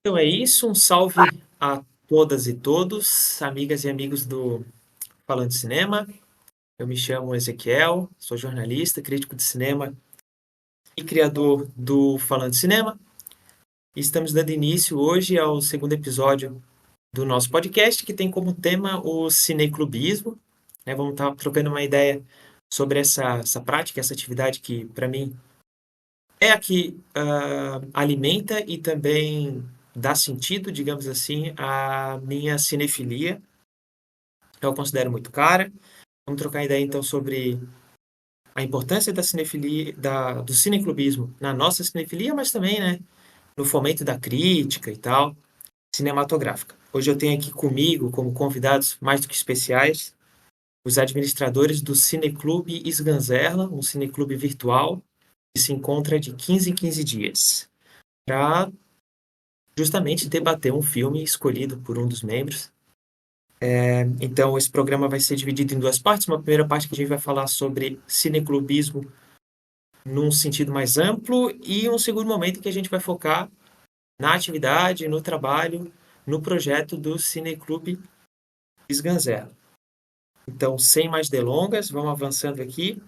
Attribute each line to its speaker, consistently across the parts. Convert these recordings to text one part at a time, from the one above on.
Speaker 1: Então é isso, um salve a todas e todos, amigas e amigos do Falando de Cinema. Eu me chamo Ezequiel, sou jornalista, crítico de cinema e criador do Falando de Cinema. E estamos dando início hoje ao segundo episódio do nosso podcast, que tem como tema o cineclubismo. Vamos estar trocando uma ideia sobre essa prática, essa atividade que, para mim, é a que alimenta e também dá sentido, digamos assim, à minha cinefilia. Eu considero muito cara. Vamos trocar ideia então sobre a importância da cinefilia, do cineclubismo na nossa cinefilia, mas também, né, no fomento da crítica e tal, cinematográfica. Hoje eu tenho aqui comigo, como convidados mais do que especiais, os administradores do Cineclube Sganzerla, um cineclube virtual que se encontra de 15 em 15 dias, para justamente debater um filme escolhido por um dos membros. Então, esse programa vai ser dividido em duas partes. Uma primeira parte que a gente vai falar sobre cineclubismo num sentido mais amplo e um segundo momento em que a gente vai focar na atividade, no trabalho, no projeto do Cineclube Sganzerla. Então, sem mais delongas, vamos avançando aqui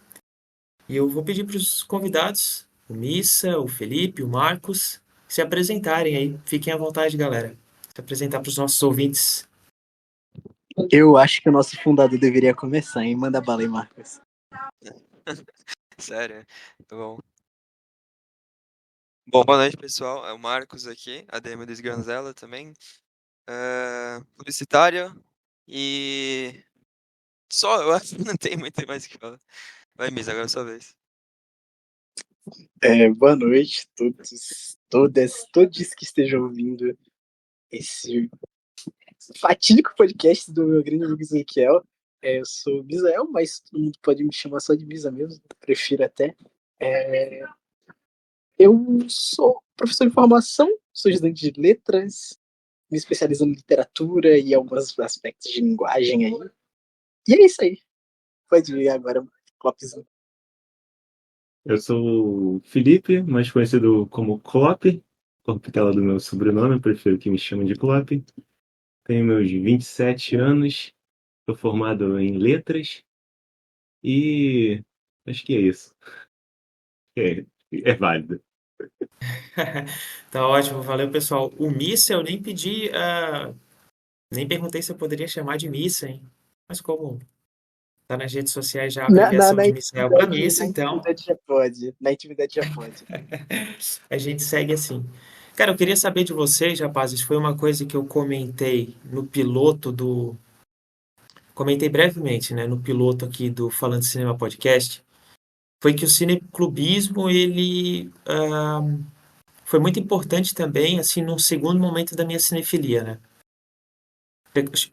Speaker 1: e eu vou pedir para os convidados, o Missa, o Felipe, o Marcos, se apresentarem aí. Fiquem à vontade, galera. Se apresentar para os nossos ouvintes.
Speaker 2: Eu acho que o nosso fundador deveria começar, hein? Manda bala aí, Marcos.
Speaker 3: Sério? Tá bom. Bom, boa noite, pessoal. É o Marcos aqui, ADM do Sganzella também. Publicitário e só, eu acho que não tem muito mais o que falar. Vai, Miss, agora é a sua vez.
Speaker 2: Boa noite a todos que estejam ouvindo esse fatídico podcast do meu grande amigo Ezequiel. Eu sou o Misael, mas todo mundo pode me chamar só de Misa mesmo, prefiro até. É, eu sou professor de formação, sou estudante de letras, me especializo em literatura e alguns aspectos de linguagem aí. E é isso aí. Pode ir agora, Clopzinho.
Speaker 4: Eu sou o Felipe, mais conhecido como Clop, corruptela do meu sobrenome, eu prefiro que me chamem de Clop. Tenho meus 27 anos, sou formado em letras e acho que é isso. É, é válido.
Speaker 1: Tá ótimo, valeu pessoal. O Missa eu nem pedi, nem perguntei se eu poderia chamar de Missa, hein? Mas como tá nas redes sociais já a abreviação
Speaker 2: Na
Speaker 1: de Missael para
Speaker 2: intimidade,
Speaker 1: Missa,
Speaker 2: na
Speaker 1: então
Speaker 2: intimidade já pode. Na intimidade já pode.
Speaker 1: a gente segue assim. Cara, eu queria saber de vocês, rapazes, foi uma coisa que eu comentei no piloto do. Comentei brevemente, né, no piloto aqui do Falando de Cinema Podcast, foi que o cineclubismo, ele foi muito importante também, assim, num segundo momento da minha cinefilia, né?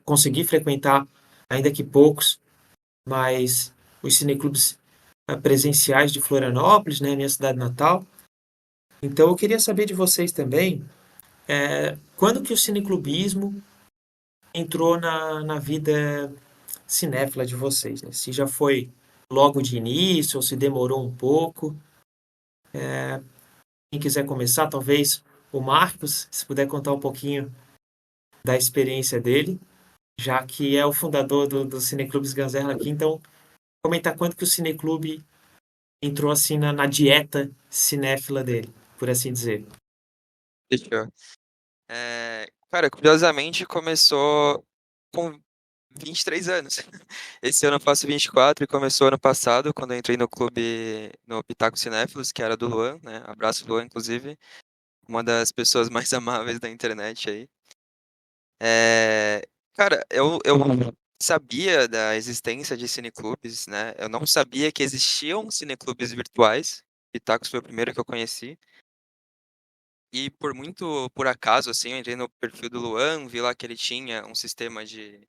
Speaker 1: Consegui frequentar, ainda que poucos, mas os cineclubes presenciais de Florianópolis, né, minha cidade natal. Então eu queria saber de vocês também, quando que o cineclubismo entrou na vida cinéfila de vocês, né? Se já foi logo de início ou se demorou um pouco. Quem quiser começar, talvez o Marcos, se puder contar um pouquinho da experiência dele, já que é o fundador do Cineclube Sganzerla aqui, então comentar quando que o Cineclube entrou assim na dieta cinéfila dele, por assim dizer.
Speaker 3: Fechou. Cara, curiosamente começou com 23 anos. Esse ano eu faço 24 e começou ano passado, quando eu entrei no clube, no Pitaco Cinéfilos, que era do Luan, né? Abraço, Luan, inclusive. Uma das pessoas mais amáveis da internet aí. É, Cara, eu sabia da existência de cineclubes, né? Eu não sabia que existiam cineclubes virtuais. Pitacos foi o primeiro que eu conheci. E por muito por acaso, assim, eu entrei no perfil do Luan, vi lá que ele tinha um sistema de.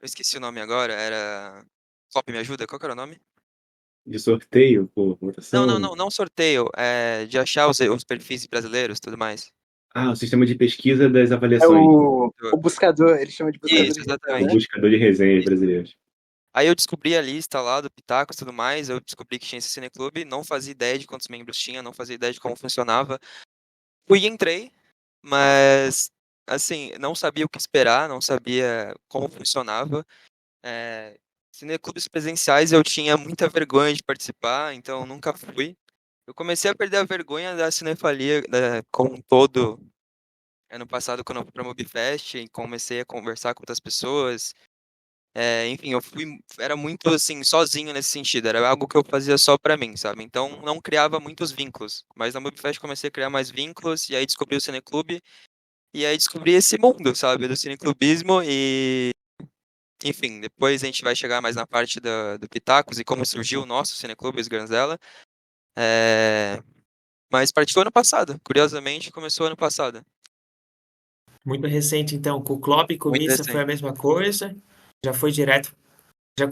Speaker 3: Eu esqueci o nome agora, era. Flop, me ajuda? Qual que era o nome?
Speaker 4: De sorteio por
Speaker 3: Não, não,
Speaker 4: votação.
Speaker 3: não, não sorteio, de achar os perfis brasileiros e tudo mais.
Speaker 4: Ah, o sistema de pesquisa das
Speaker 2: É
Speaker 4: avaliações.
Speaker 2: o buscador, ele chama de buscador
Speaker 3: Isso,
Speaker 2: de
Speaker 4: O
Speaker 2: resenha, né?
Speaker 3: exatamente.
Speaker 4: buscador de resenhas brasileiras.
Speaker 3: Aí eu descobri a lista lá do Pitacos e tudo mais, eu descobri que tinha esse cineclube, não fazia ideia de quantos membros tinha, não fazia ideia de como funcionava. Fui e entrei, mas, assim, não sabia o que esperar, não sabia como funcionava. Cineclubes presenciais eu tinha muita vergonha de participar, então nunca fui. Eu comecei a perder a vergonha da cinefalia, como um todo, ano passado, quando eu fui pra Mobfest, e comecei a conversar com outras pessoas. Enfim, era muito assim, sozinho nesse sentido, era algo que eu fazia só pra mim, sabe? Então não criava muitos vínculos. Mas na Mobfest comecei a criar mais vínculos, e aí descobri o Cineclube, e aí descobri esse mundo, sabe, do cineclubismo, e enfim, depois a gente vai chegar mais na parte do Pitacos e como surgiu o nosso Cineclube, os Granzella. É, Mas partiu ano passado, curiosamente começou ano passado.
Speaker 1: Muito recente, então, com o Klopp e com o
Speaker 3: Muito
Speaker 1: Missa foi a
Speaker 3: recente.
Speaker 1: mesma coisa. Já foi direto,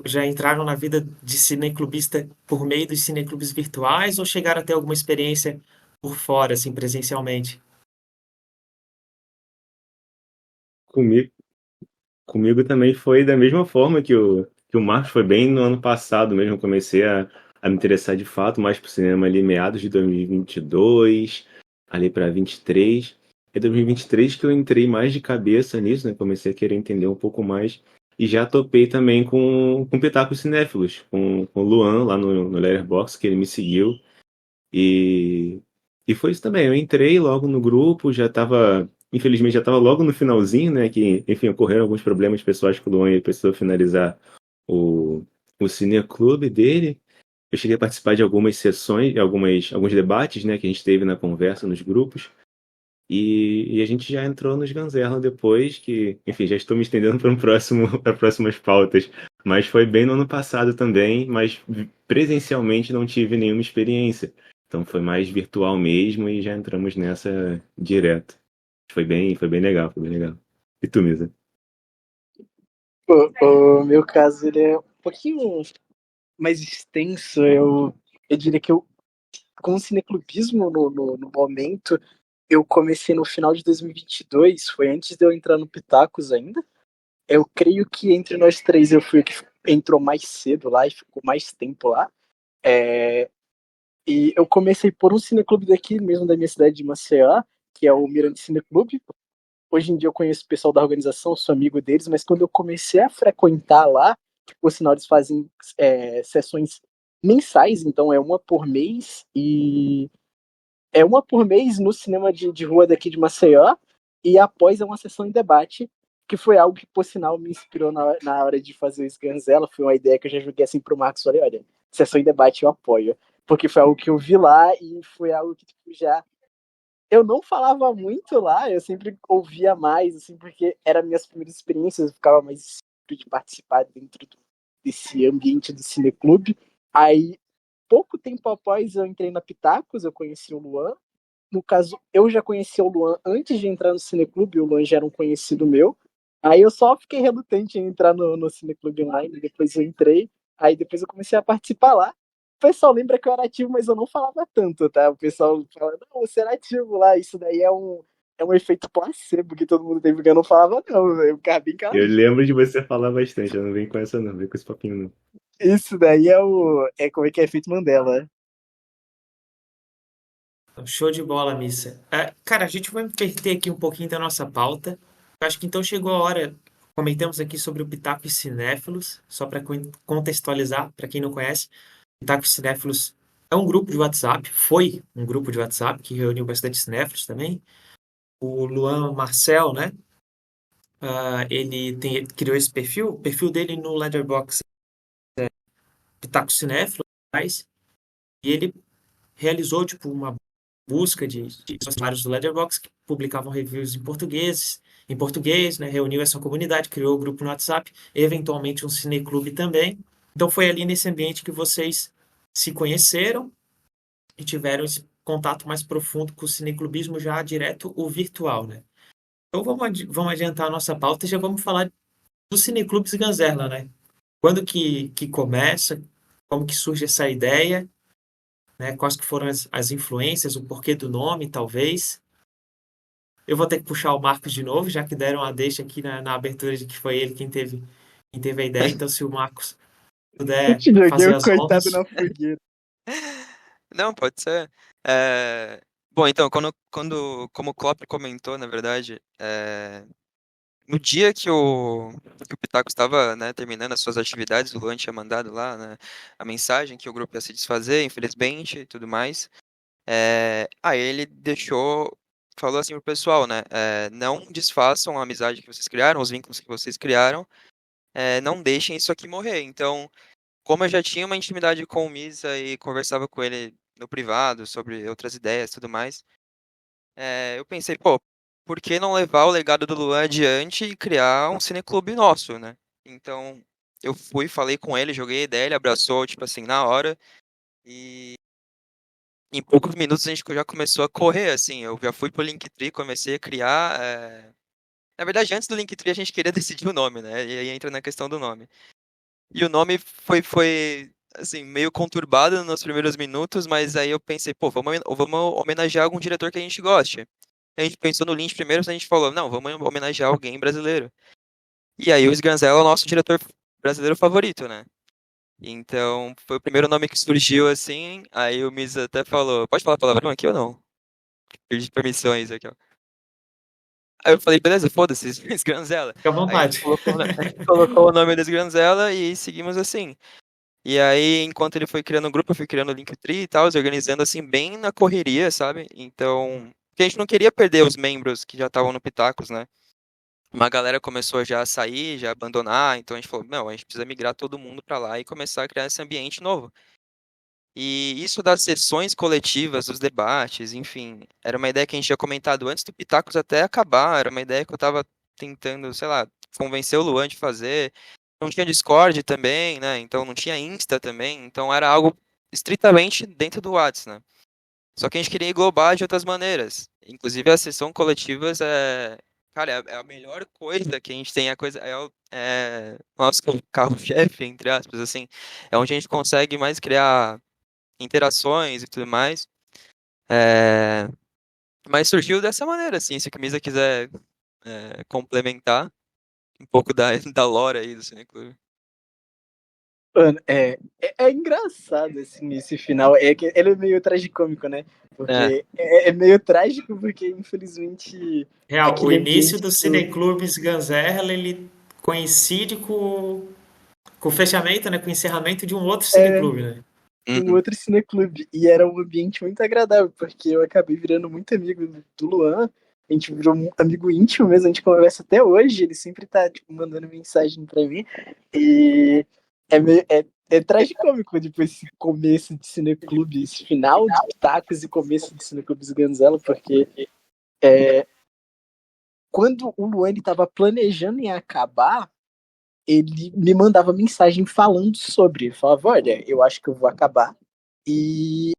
Speaker 1: já entraram na vida de cineclubista por meio dos cineclubes virtuais ou chegaram a ter alguma experiência por fora, assim, presencialmente?
Speaker 4: Comigo, comigo também foi da mesma forma que o Marcos, foi bem no ano passado mesmo. Eu comecei a me interessar de fato mais por cinema ali meados de 2022, ali para 23. É 2023 que eu entrei mais de cabeça nisso, né? Comecei a querer entender um pouco mais. E já topei também com Pitacos Cinéfilos, com o Luan lá no Letterboxd, que ele me seguiu. E, e foi isso também. Eu entrei logo no grupo, infelizmente já estava logo no finalzinho, né? Que, enfim, ocorreram alguns problemas pessoais com o Luan e ele precisou finalizar o, o cineclube dele. Eu cheguei a participar de algumas sessões, alguns debates, né? Que a gente teve na conversa nos grupos. E a gente já entrou nos Ganzerla depois, que, enfim, já estou me estendendo para para próximas pautas. Mas foi bem no ano passado também, mas presencialmente não tive nenhuma experiência. Então foi mais virtual mesmo e já entramos nessa direto. Foi bem legal, foi bem legal. E tu, Misa?
Speaker 2: O meu caso ele é um pouquinho mais extenso. Eu diria que com o cineclubismo no momento, eu comecei no final de 2022, foi antes de eu entrar no Pitacos ainda. Eu creio que entre nós três eu fui o que entrou mais cedo lá e ficou mais tempo lá. E eu comecei por um cineclube daqui mesmo da minha cidade de Maceió, que é o Mirante Cineclube. Hoje em dia eu conheço o pessoal da organização, sou amigo deles, mas quando eu comecei a frequentar lá, por sinal eles fazem sessões mensais, então é uma por mês, e é uma por mês no cinema de rua daqui de Maceió, e após é uma sessão em debate, que foi algo que, por sinal, me inspirou na hora de fazer o Sganzella. Foi uma ideia que eu já joguei assim pro Marcos, falei, olha, sessão em debate eu apoio, porque foi algo que eu vi lá e foi algo que tipo, já eu não falava muito lá, eu sempre ouvia mais, assim, porque eram minhas primeiras experiências, eu ficava mais inseguro de participar dentro desse ambiente do cineclube. Aí, pouco tempo após eu entrei na Pitacos, eu conheci o Luan. No caso, eu já conhecia o Luan antes de entrar no cineclube, o Luan já era um conhecido meu. Aí eu só fiquei relutante em entrar no cineclube online, depois eu entrei, aí depois eu comecei a participar lá. O pessoal lembra que eu era ativo, mas eu não falava tanto, tá? O pessoal fala, não, você era ativo lá, isso daí é um efeito placebo que todo mundo tem, porque eu não falava, não, eu ficava bem
Speaker 4: Eu
Speaker 2: caladinho.
Speaker 4: lembro de você falar bastante, eu não venho com essa não, vem com esse papinho não.
Speaker 2: Isso daí como é que é efeito Mandela.
Speaker 1: Então, show de bola, Missa. Cara, a gente vai inverter aqui um pouquinho da nossa pauta. Eu acho que então chegou a hora. Comentamos aqui sobre o Pitaco e Cinéfilos, só para contextualizar, para quem não conhece. Pitaco e Cinéfilos é um grupo de WhatsApp, foi um grupo de WhatsApp que reuniu bastante cinéfilos também. O Luan Marcel, né? Ele criou esse perfil. O perfil dele no Letterboxd é Pitaco Cinéfilos, e ele realizou tipo uma busca de usuários do Letterboxd que publicavam reviews em português, né? Reuniu essa comunidade, criou o grupo no WhatsApp, eventualmente um cineclube também. Então foi ali nesse ambiente que vocês se conheceram e tiveram esse contato mais profundo com o cineclubismo já direto ou virtual, né? Então vamos adiantar a nossa pauta e já vamos falar dos cineclubes Ganzerla, né? Quando que começa? Como que surge essa ideia? Né? Quais que foram as influências, o porquê do nome, talvez. Eu vou ter que puxar o Marcos de novo, já que deram a deixa aqui na abertura de que foi ele quem teve a ideia. Então, se o Marcos
Speaker 2: Eu
Speaker 1: puder
Speaker 2: te joguei
Speaker 1: fazer
Speaker 2: o
Speaker 1: as
Speaker 2: coitado
Speaker 1: honras.
Speaker 2: na fogueira.
Speaker 3: Não, pode ser. É, Bom, então, como o Klopp comentou, na verdade, no dia que o Pitaco estava, né, terminando as suas atividades, o Luan tinha mandado lá, né, a mensagem que o grupo ia se desfazer, infelizmente, e tudo mais. Aí ele falou assim pro pessoal, né, não desfaçam a amizade que vocês criaram, os vínculos que vocês criaram, não deixem isso aqui morrer. Então, como eu já tinha uma intimidade com o Misa e conversava com ele no privado sobre outras ideias e tudo mais, eu pensei, pô, por que não levar o legado do Luan adiante e criar um cineclube nosso, né? Então, eu fui, falei com ele, joguei a ideia, ele abraçou, tipo assim, na hora, e em poucos minutos a gente já começou a correr, assim, eu já fui pro Linktree, comecei a criar, na verdade, antes do Linktree a gente queria decidir o nome, né? E aí entra na questão do nome. E o nome foi assim, meio conturbado nos primeiros minutos, mas aí eu pensei, pô, vamos homenagear algum diretor que a gente goste. A gente pensou no Lynch primeiro, a gente falou, não, vamos homenagear alguém brasileiro. E aí o Sganzella é o nosso diretor brasileiro favorito, né? Então, foi o primeiro nome que surgiu assim, aí o Misa até falou, pode falar palavrão aqui ou não? Perdi permissões aqui, ó. Aí eu falei, beleza, foda-se, Sganzella.
Speaker 1: Fica à
Speaker 3: Aí
Speaker 1: vontade.
Speaker 3: a gente colocou o nome do Sganzella e seguimos assim. E aí, enquanto ele foi criando o grupo, eu fui criando o Linktree e tal, organizando assim, bem na correria, sabe? Então, porque a gente não queria perder os membros que já estavam no Pitacos, né? Uma galera começou já a sair, já a abandonar, então a gente falou, não, a gente precisa migrar todo mundo para lá e começar a criar esse ambiente novo. E isso das sessões coletivas, dos debates, enfim, era uma ideia que a gente tinha comentado antes do Pitacos até acabar, era uma ideia que eu tava tentando, sei lá, convencer o Luan de fazer. Não tinha Discord também, né? Então não tinha Insta também, então era algo estritamente dentro do WhatsApp, né? Só que a gente queria englobar de outras maneiras. Inclusive a sessão coletivas cara, é a melhor coisa que a gente tem, o nosso carro-chefe, entre aspas, assim, é onde a gente consegue mais criar interações e tudo mais. É, Mas surgiu dessa maneira, assim, se a Camisa quiser complementar um pouco da lore aí do Cineclube.
Speaker 2: Mano, é engraçado, assim, esse final. É que ele é meio tragicômico, né?
Speaker 3: É,
Speaker 2: Porque é meio trágico, porque infelizmente
Speaker 1: Real, o
Speaker 2: aquele
Speaker 1: início
Speaker 2: ambiente
Speaker 1: do Cineclubes Ganzerla, ele coincide com o fechamento, né, com o encerramento de um outro
Speaker 2: é
Speaker 1: cineclube, né?
Speaker 2: um
Speaker 3: uhum,
Speaker 2: outro cineclube. E era um ambiente muito agradável, porque eu acabei virando muito amigo do Luan. A gente virou um amigo íntimo mesmo, a gente conversa até hoje. Ele sempre tá, tipo, mandando mensagem pra mim. E é tragicômico, tipo, esse começo de cineclube, esse final de Pitacos e começo de cineclubes Ganzela, porque quando o Luan estava planejando em acabar, ele me mandava mensagem falando sobre. Ele falava, olha, eu acho que eu vou acabar e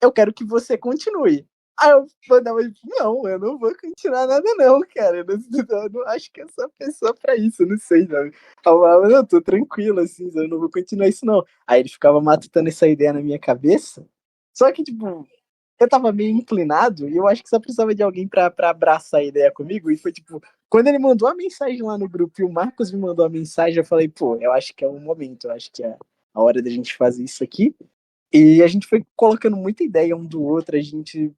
Speaker 2: eu quero que você continue. Aí eu mandava, não, eu não vou continuar nada não, cara. Eu não acho que eu sou a pessoa pra isso, eu não sei, não. Eu falava, não, tô tranquilo, assim, eu não vou continuar isso não. Aí ele ficava matutando essa ideia na minha cabeça, só que, tipo, eu tava meio inclinado e eu acho que só precisava de alguém pra abraçar a ideia comigo. E foi tipo, quando ele mandou a mensagem lá no grupo e o Marcos me mandou a mensagem, eu falei, pô, eu acho que é o momento, eu acho que é a hora da gente fazer isso aqui. E a gente foi colocando muita ideia um do outro, a gente.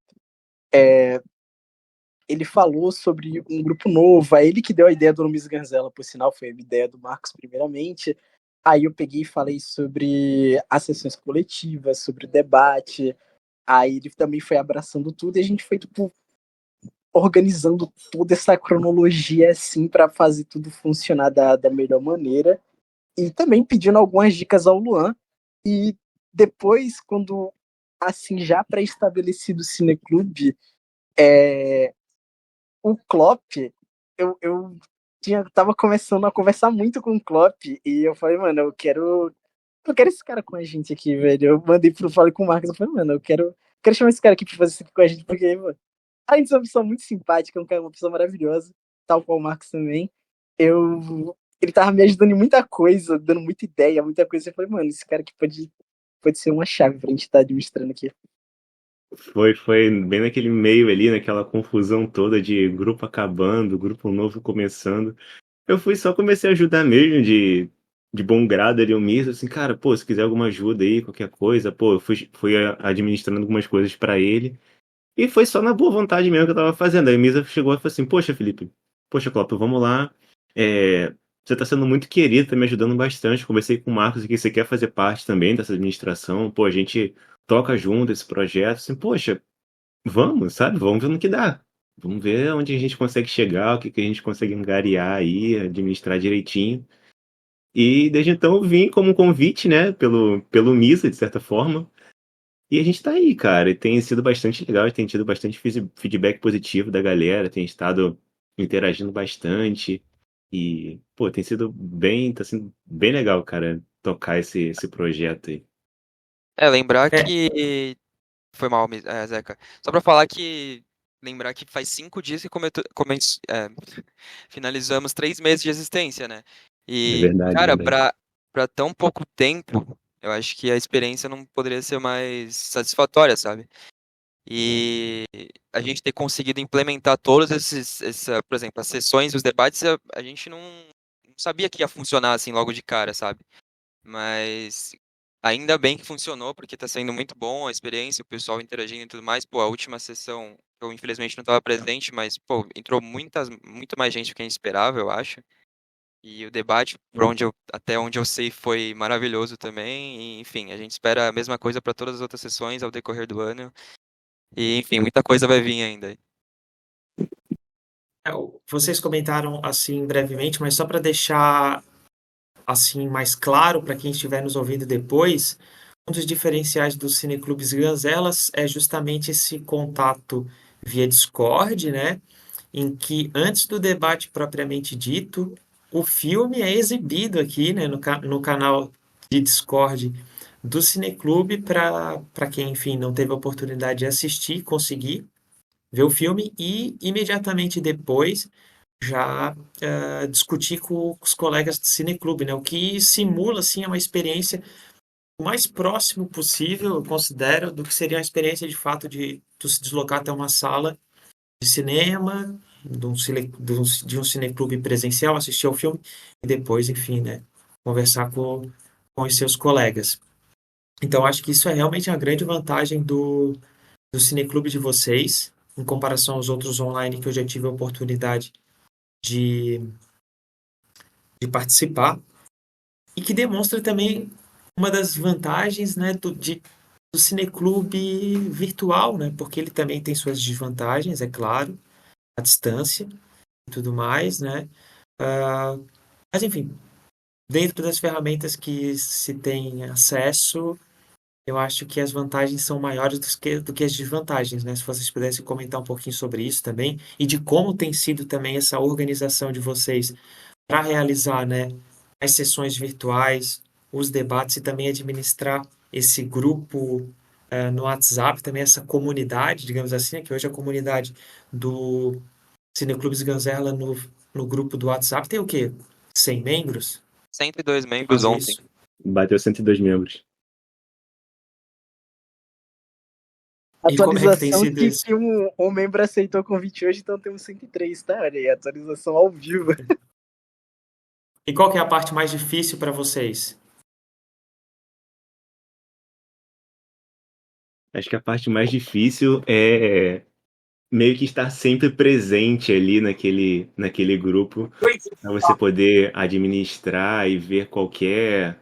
Speaker 2: Ele falou sobre um grupo novo, é ele que deu a ideia do Luiz Ganzella, por sinal, foi a ideia do Marcos primeiramente. Aí eu peguei e falei sobre as sessões coletivas, sobre o debate. Aí ele também foi abraçando tudo e a gente foi, tipo, organizando toda essa cronologia assim para fazer tudo funcionar da melhor maneira e também pedindo algumas dicas ao Luan e depois quando assim já pré-estabelecido o Cineclube, o Klopp, eu tava começando a conversar muito com o Klopp e eu falei, mano, eu quero esse cara com a gente aqui, velho. Eu falei com o Marcos, eu falei, mano, eu quero chamar esse cara aqui pra fazer isso aqui com a gente, porque, mano, a gente é uma pessoa muito simpática, uma pessoa maravilhosa, tal qual o Marcos também. Ele tava me ajudando em muita coisa, dando muita ideia, muita coisa. Eu falei, mano, esse cara aqui pode ser uma chave pra gente estar administrando aqui.
Speaker 4: Foi bem naquele meio ali, naquela confusão toda de grupo acabando, grupo novo começando. Eu fui só comecei a ajudar mesmo, de bom grado ali, omisso, assim, cara, pô, se quiser alguma ajuda aí, qualquer coisa, pô, eu fui administrando algumas coisas pra ele. E foi só na boa vontade mesmo que eu tava fazendo. Aí a Misa chegou e falou assim: Poxa, Felipe, poxa, Clópio, vamos lá. Você tá sendo muito querido, tá me ajudando bastante. Conversei com o Marcos aqui, você quer fazer parte também dessa administração. Pô, a gente toca junto esse projeto. Assim, poxa, vamos, sabe? Vamos ver no que dá. Vamos ver onde a gente consegue chegar, o que a gente consegue angariar aí, administrar direitinho. E desde então eu vim como um convite, né, pelo Misa, de certa forma. E a gente tá aí, cara. E tem sido bastante legal, tem tido bastante feedback positivo da galera, tem estado interagindo bastante. E, pô, tá sendo bem legal, cara, tocar esse projeto aí.
Speaker 3: Lembrar
Speaker 1: É,
Speaker 3: que. Foi mal, Zeca. Só pra falar que. Lembrar que faz 5 dias que finalizamos 3 meses de existência, né?
Speaker 4: É
Speaker 3: E,
Speaker 4: verdade, é
Speaker 3: cara,
Speaker 4: verdade.
Speaker 3: pra tão pouco tempo, eu acho que a experiência não poderia ser mais satisfatória, sabe? E a gente ter conseguido implementar todos por exemplo, as sessões e os debates, a gente não sabia que ia funcionar assim logo de cara, sabe? Mas ainda bem que funcionou, porque tá sendo muito bom a experiência, o pessoal interagindo e tudo mais. Pô, a última sessão, eu infelizmente não estava presente, mas, pô, entrou muito mais gente do que a gente esperava, eu acho. E o debate, até onde eu sei, foi maravilhoso também. E, enfim, a gente espera a mesma coisa para todas as outras sessões ao decorrer do ano. E, enfim, muita coisa vai vir ainda.
Speaker 1: vocês comentaram assim brevemente, mas só para deixar assim mais claro para quem estiver nos ouvindo depois, um dos diferenciais dos cineclubes Ganzelas é justamente esse contato via Discord, né? Em que antes do debate propriamente dito, o filme é exibido aqui, né, no canal de Discord do Cineclube para quem, enfim, não teve a oportunidade de assistir, conseguir ver o filme e imediatamente depois já discutir com os colegas do Cineclube, né? O que simula assim é uma experiência o mais próximo possível, eu considero, do que seria uma experiência de fato de tu se deslocar até uma sala de cinema, de um cineclube presencial, assistir ao filme e depois, enfim, né, conversar com os seus colegas. Então, acho que isso é realmente a grande vantagem do cineclube de vocês, em comparação aos outros online que eu já tive a oportunidade de, de participar, e que demonstra também uma das vantagens, né, do cineclube virtual, né, porque ele também tem suas desvantagens, é claro, a distância e tudo mais, né, ah, mas enfim, dentro das ferramentas que se tem acesso, eu acho que as vantagens são maiores do que as desvantagens, né? Se vocês pudessem comentar um pouquinho sobre isso também e de como tem sido também essa organização de vocês para realizar, né, as sessões virtuais, os debates e também administrar esse grupo no WhatsApp, também essa comunidade, digamos assim, né, que hoje a comunidade do Cineclubes Ganzerla no grupo do WhatsApp tem o quê? 100 membros?
Speaker 3: 102 membros
Speaker 1: Quase
Speaker 3: ontem.
Speaker 1: isso.
Speaker 4: Bateu 102 membros.
Speaker 1: E como é que tem
Speaker 2: Atualização
Speaker 1: sido
Speaker 2: que,
Speaker 1: isso?
Speaker 2: que um membro aceitou o convite hoje, então temos 103, tá? Olha aí, atualização ao vivo.
Speaker 1: E qual que é a parte mais difícil para vocês?
Speaker 4: Acho que a parte mais difícil é meio que estar sempre presente ali naquele grupo, para você poder administrar e ver qualquer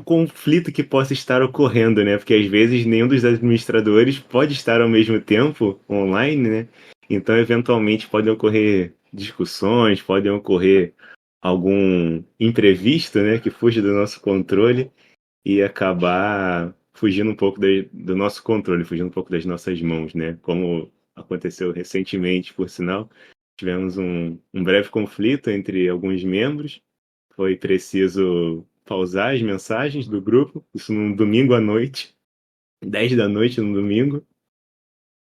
Speaker 4: conflito que possa estar ocorrendo, né? Porque às vezes nenhum dos administradores pode estar ao mesmo tempo online, né? Então, eventualmente, podem ocorrer discussões, podem ocorrer algum imprevisto, né? Que fuja do nosso controle e acabar fugindo um pouco do nosso controle, fugindo um pouco das nossas mãos, né? Como aconteceu recentemente, por sinal, tivemos um breve conflito entre alguns membros. Foi preciso pausar as mensagens do grupo, isso num domingo à noite, 10 da noite no domingo,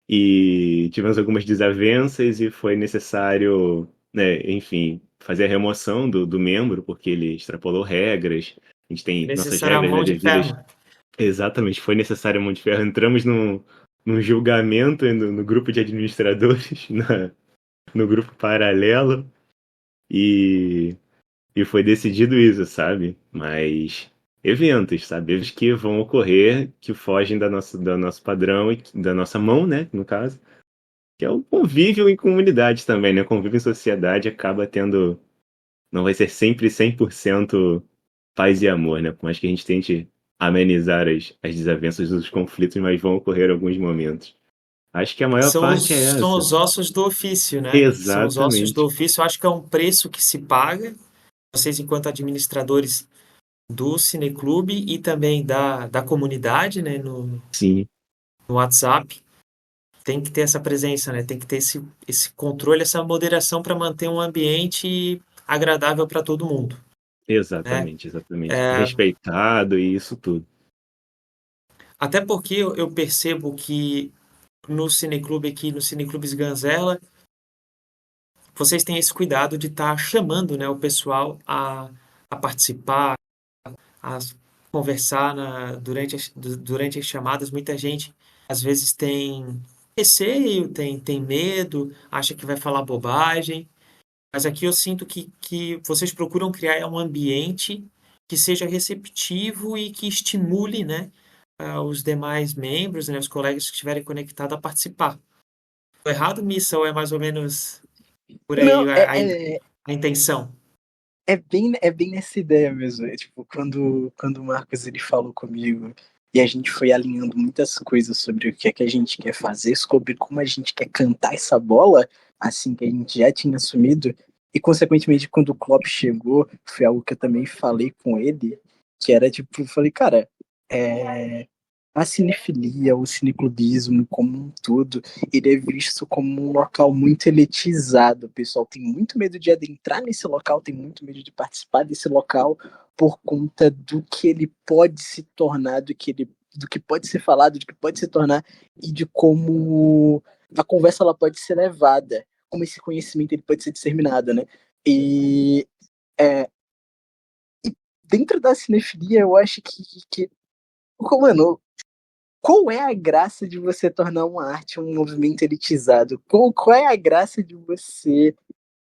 Speaker 4: e tivemos algumas desavenças e foi necessário, né, enfim, fazer a remoção do membro, porque ele extrapolou regras. A gente tem nossas
Speaker 1: Necessária a
Speaker 4: regras, né,
Speaker 1: mão de
Speaker 4: devidas.
Speaker 1: ferro.
Speaker 4: Exatamente, foi necessário a mão de ferro. Entramos num julgamento no grupo de administradores, no grupo paralelo, e, e foi decidido isso, sabe? Mas eventos, sabe? Eventos que vão ocorrer, que fogem do nosso padrão e da nossa mão, né? No caso, que é o convívio em comunidade também, né? Convívio em sociedade acaba tendo. Não vai ser sempre 100% paz e amor, né? Por mais que a gente tente amenizar as desavenças dos conflitos, mas vão ocorrer alguns momentos. Acho que a maior parte é
Speaker 1: São
Speaker 4: essa.
Speaker 1: os ossos do ofício, né? São os ossos do
Speaker 4: Exatamente.
Speaker 1: ofício. Eu acho que é um preço que se paga, vocês enquanto administradores do Cineclube e também da comunidade, né?
Speaker 4: Sim,
Speaker 1: No WhatsApp, tem que ter essa presença, né? Tem que ter esse controle, essa moderação para manter um ambiente agradável para todo mundo, né?
Speaker 4: exatamente. Respeitado e isso tudo.
Speaker 1: Até porque eu percebo que no Cineclube aqui, no Cineclubes Ganzela, vocês têm esse cuidado de estar chamando, né, o pessoal a participar, a conversar durante as chamadas. Muita gente às vezes tem receio, tem medo, acha que vai falar bobagem. Mas aqui eu sinto que vocês procuram criar um ambiente que seja receptivo e que estimule, né, os demais membros, né, os colegas que estiverem conectados a participar. Tô errado, Missa, ou é mais ou menos por aí
Speaker 2: Não,
Speaker 1: a intenção?
Speaker 2: é bem nessa ideia mesmo. É, tipo, quando o Marcos ele falou comigo e a gente foi alinhando muitas coisas sobre o que é que a gente quer fazer, sobre como a gente quer cantar essa bola, assim que a gente já tinha assumido, e consequentemente quando o Klopp chegou, foi algo que eu também falei com ele, que era tipo, eu falei, cara, é, a cinefilia, o cineclubismo como um todo, ele é visto como um local muito elitizado. O pessoal tem muito medo de adentrar nesse local, tem muito medo de participar desse local por conta do que ele pode se tornar, do que pode ser falado, do que pode se tornar e de como a conversa ela pode ser levada, como esse conhecimento ele pode ser disseminado, né? E, é, e dentro da cinefilia, eu acho que mano, qual é a graça de você tornar uma arte um movimento elitizado? Qual é a graça de você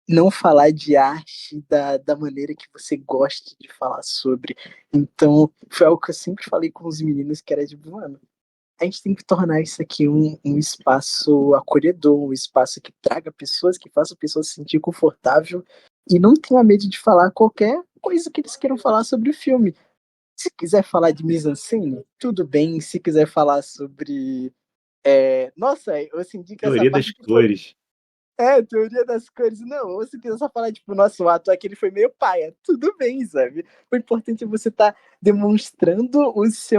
Speaker 2: não falar de arte da maneira que você gosta de falar sobre? Então, foi algo que eu sempre falei com os meninos, que era tipo, mano, a gente tem que tornar isso aqui um espaço acolhedor, um espaço que traga pessoas, que faça pessoas se sentir confortável e não tenha medo de falar qualquer coisa que eles queiram falar sobre o filme. Se quiser falar de mise-en-scène, tudo bem. Se quiser falar sobre. Nossa, eu senti que essa
Speaker 4: Teoria
Speaker 2: parte.
Speaker 4: das cores.
Speaker 2: Teoria das cores. Não, ou se quiser só falar, tipo, nosso ato aqui ele foi meio paia. Tudo bem, sabe? O importante é você estar demonstrando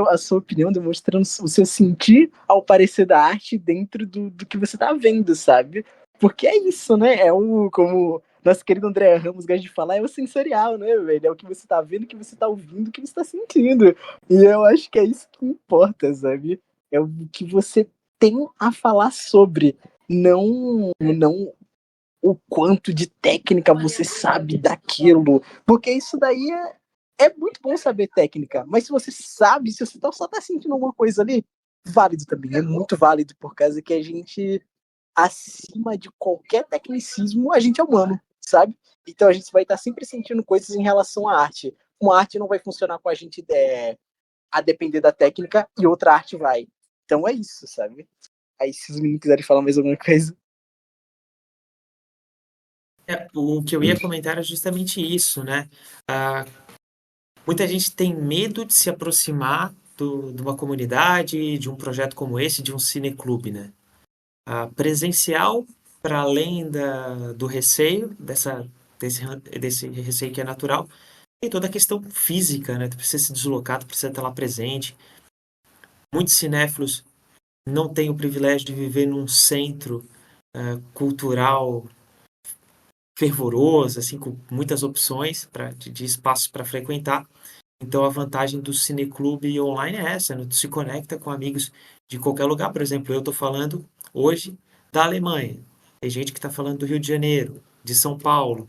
Speaker 2: a sua opinião, demonstrando o seu sentir ao parecer da arte dentro do que você tá vendo, sabe? Porque é isso, né? Como nosso querido André Ramos gosta de falar, é o sensorial, né, velho? É o que você tá vendo, o que você tá ouvindo, o que você tá sentindo. E eu acho que é isso que importa, sabe? É o que você tem a falar sobre, não o quanto de técnica você sabe daquilo, porque isso daí é muito bom saber técnica, mas se você sabe, se você só tá sentindo alguma coisa ali, válido também, é muito válido, por causa que a gente, acima de qualquer tecnicismo, a gente é humano, sabe? Então a gente vai estar sempre sentindo coisas em relação à arte. Uma arte não vai funcionar com a gente a depender da técnica e outra arte vai. Então é isso, sabe? Aí se os meninos quiserem falar mais alguma coisa.
Speaker 1: O que eu ia comentar era justamente isso, né? Ah, muita gente tem medo de se aproximar de uma comunidade, de um projeto como esse, de um cineclube, né? Presencial, para além do receio, desse receio que é natural, tem toda a questão física, né? Tu precisa se deslocar, tu precisa estar lá presente. Muitos cinéfilos não têm o privilégio de viver num centro cultural fervoroso, assim, com muitas opções de espaços para frequentar. Então, a vantagem do cineclube online é essa, né? Tu se conecta com amigos de qualquer lugar. Por exemplo, eu estou falando hoje da Alemanha. Tem gente que está falando do Rio de Janeiro, de São Paulo,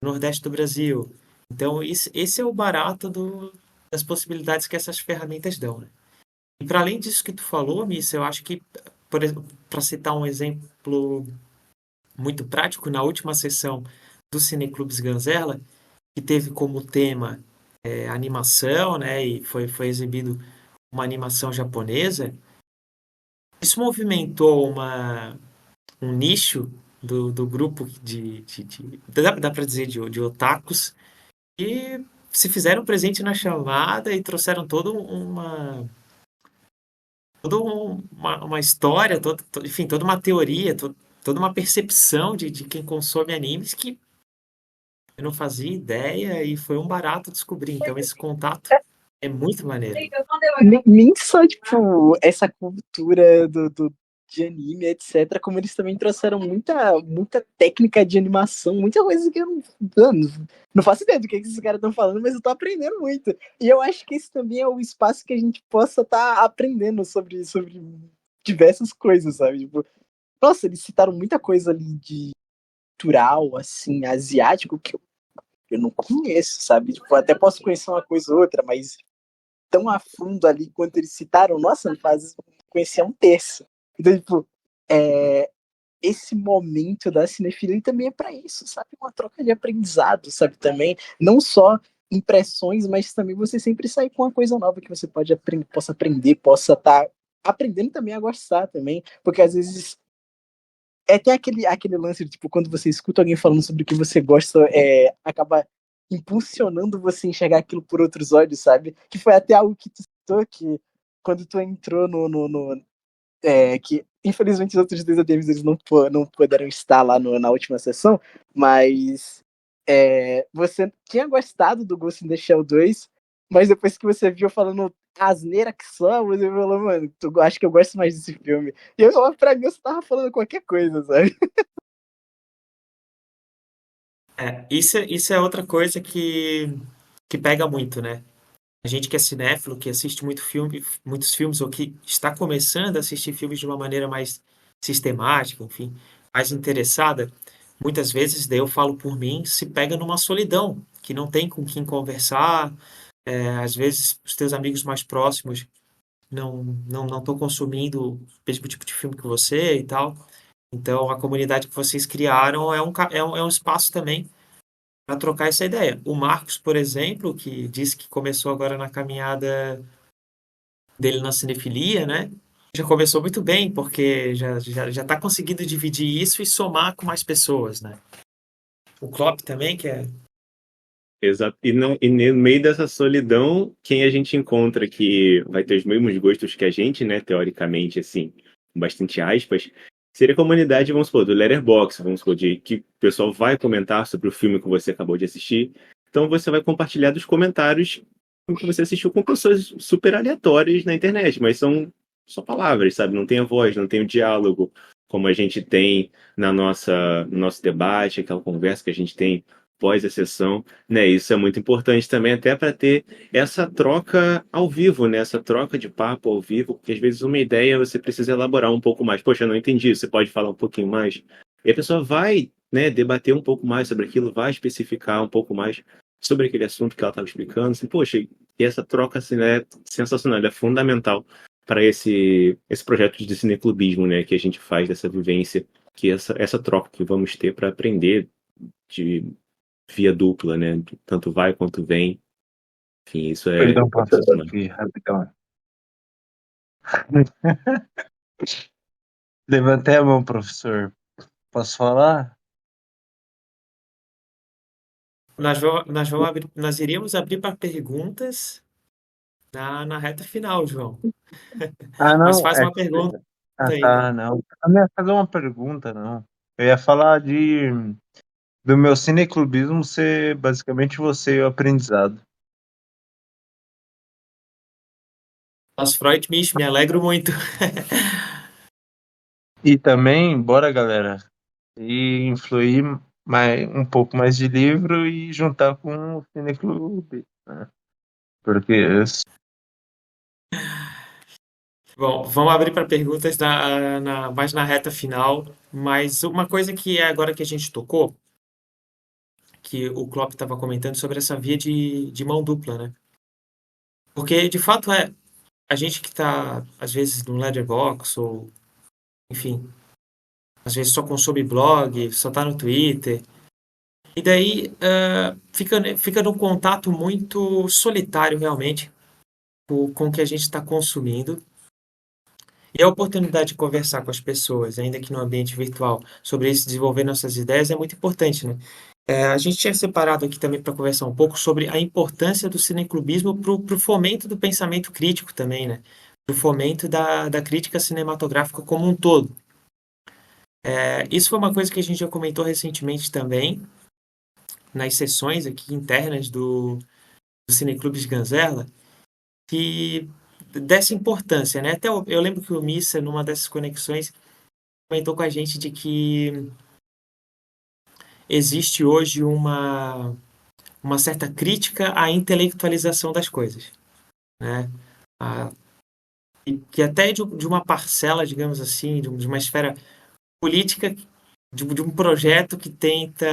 Speaker 1: do Nordeste do Brasil. Então, esse é o barato das possibilidades que essas ferramentas dão, né? E para além disso que tu falou, Missa, eu acho que, por exemplo, para citar um exemplo muito prático, na última sessão do Cineclubes Ganzela, que teve como tema animação, né? E foi exibido uma animação japonesa. Isso movimentou um nicho do grupo dá para dizer, de otakus, e se fizeram presente na chamada e trouxeram uma história, enfim, toda uma teoria, toda uma percepção de quem consome animes que eu não fazia ideia e foi um barato descobrir. Então, esse contato é muito maneiro.
Speaker 2: Nem só, tipo, essa cultura de anime, etc., como eles também trouxeram muita técnica de animação, muita coisa que eu não faço ideia do que esses caras estão falando, mas eu tô aprendendo muito. E eu acho que esse também é o espaço que a gente possa estar aprendendo sobre diversas coisas, sabe? Tipo, nossa, eles citaram muita coisa ali de cultural, assim, asiático, que eu não conheço, sabe? Tipo, até posso conhecer uma coisa ou outra, mas tão a fundo ali quanto eles citaram, nossa, não faz conhecer um terço. Então, tipo, esse momento da cinefilia também é para isso, sabe? Uma troca de aprendizado, sabe? Também, não só impressões, mas também você sempre sair com uma coisa nova que você possa aprender, possa estar aprendendo também a gostar também, porque às vezes tem aquele lance de, tipo, quando você escuta alguém falando sobre o que você gosta, acaba impulsionando você a enxergar aquilo por outros olhos, sabe? Que foi até algo que tu citou, que quando tu entrou que infelizmente os outros dois ADMs eles não puderam estar lá na última sessão, mas você tinha gostado do Ghost in the Shell 2, mas depois que você viu falando asneira que só, você falou, mano, acho que eu gosto mais desse filme. E eu falava, pra mim, você tava falando qualquer coisa, sabe?
Speaker 1: Isso é outra coisa que pega muito, né? A gente que é cinéfilo, que assiste muitos filmes, ou que está começando a assistir filmes de uma maneira mais sistemática, enfim, mais interessada, muitas vezes, daí eu falo por mim, se pega numa solidão, que não tem com quem conversar, às vezes os teus amigos mais próximos não estão consumindo o mesmo tipo de filme que você e tal. Então, a comunidade que vocês criaram é um espaço também para trocar essa ideia. O Marcos, por exemplo, que disse que começou agora na caminhada dele na cinefilia, né? Já começou muito bem, porque já está conseguindo dividir isso e somar com mais pessoas, né? O Klopp também, que é.
Speaker 4: Exato. E no meio dessa solidão, quem a gente encontra que vai ter os mesmos gostos que a gente, né? Teoricamente, assim, com bastante aspas, seria a comunidade, vamos supor, do Letterboxd, vamos supor, de que o pessoal vai comentar sobre o filme que você acabou de assistir. Então você vai compartilhar dos comentários que você assistiu com pessoas super aleatórias na internet, mas são só palavras, sabe? Não tem a voz, não tem o diálogo, como a gente tem no nosso debate, aquela conversa que a gente tem pós a sessão, né? Isso é muito importante também, até para ter essa troca ao vivo, né? Essa troca de papo ao vivo, porque às vezes uma ideia você precisa elaborar um pouco mais. Poxa, eu não entendi, você pode falar um pouquinho mais? E a pessoa vai, né, debater um pouco mais sobre aquilo, vai especificar um pouco mais sobre aquele assunto que ela estava explicando. Assim, poxa, e essa troca assim, é sensacional, é fundamental para esse projeto de cineclubismo, né, que a gente faz dessa vivência, que essa troca que vamos ter para aprender de via dupla, né? Tanto vai quanto vem. Enfim, isso é
Speaker 5: Perdão, professor,
Speaker 4: sensacional.
Speaker 5: aqui, rapidão. Levantei a mão, professor. Posso falar?
Speaker 1: Nós iríamos abrir para perguntas na reta final, João.
Speaker 5: Ah,
Speaker 1: Mas
Speaker 5: não.
Speaker 1: faz uma pergunta aí,
Speaker 5: Tá,
Speaker 1: então.
Speaker 5: não. Eu não ia fazer uma pergunta, não. Eu ia falar do meu cineclubismo ser basicamente você e o aprendizado.
Speaker 1: Nossa, Freud, me alegro muito.
Speaker 5: E também, bora, galera, e influir um pouco mais de livro e juntar com o cineclube, né? Porque
Speaker 1: Bom, vamos abrir para perguntas mais na reta final. Mas uma coisa que é agora que a gente tocou, que o Klopp estava comentando sobre essa via de mão dupla, né? Porque, de fato, a gente que está, às vezes, no Letterboxd, ou, enfim, às vezes só consome blog, só está no Twitter. E daí fica num contato muito solitário, realmente, com o que a gente está consumindo. E a oportunidade de conversar com as pessoas, ainda que no ambiente virtual, sobre isso, desenvolver nossas ideias, é muito importante, né? A gente tinha separado aqui também para conversar um pouco sobre a importância do cineclubismo para o fomento do pensamento crítico também, né? Para o fomento da crítica cinematográfica como um todo. Isso foi uma coisa que a gente já comentou recentemente também, nas sessões aqui internas do Cineclube de Ganzerla, que dessa importância, né? Até eu lembro que o Missa, numa dessas conexões, comentou com a gente de que existe hoje uma certa crítica à intelectualização das coisas, né? A, e que até de uma parcela, digamos assim, de uma esfera política, de um projeto que tenta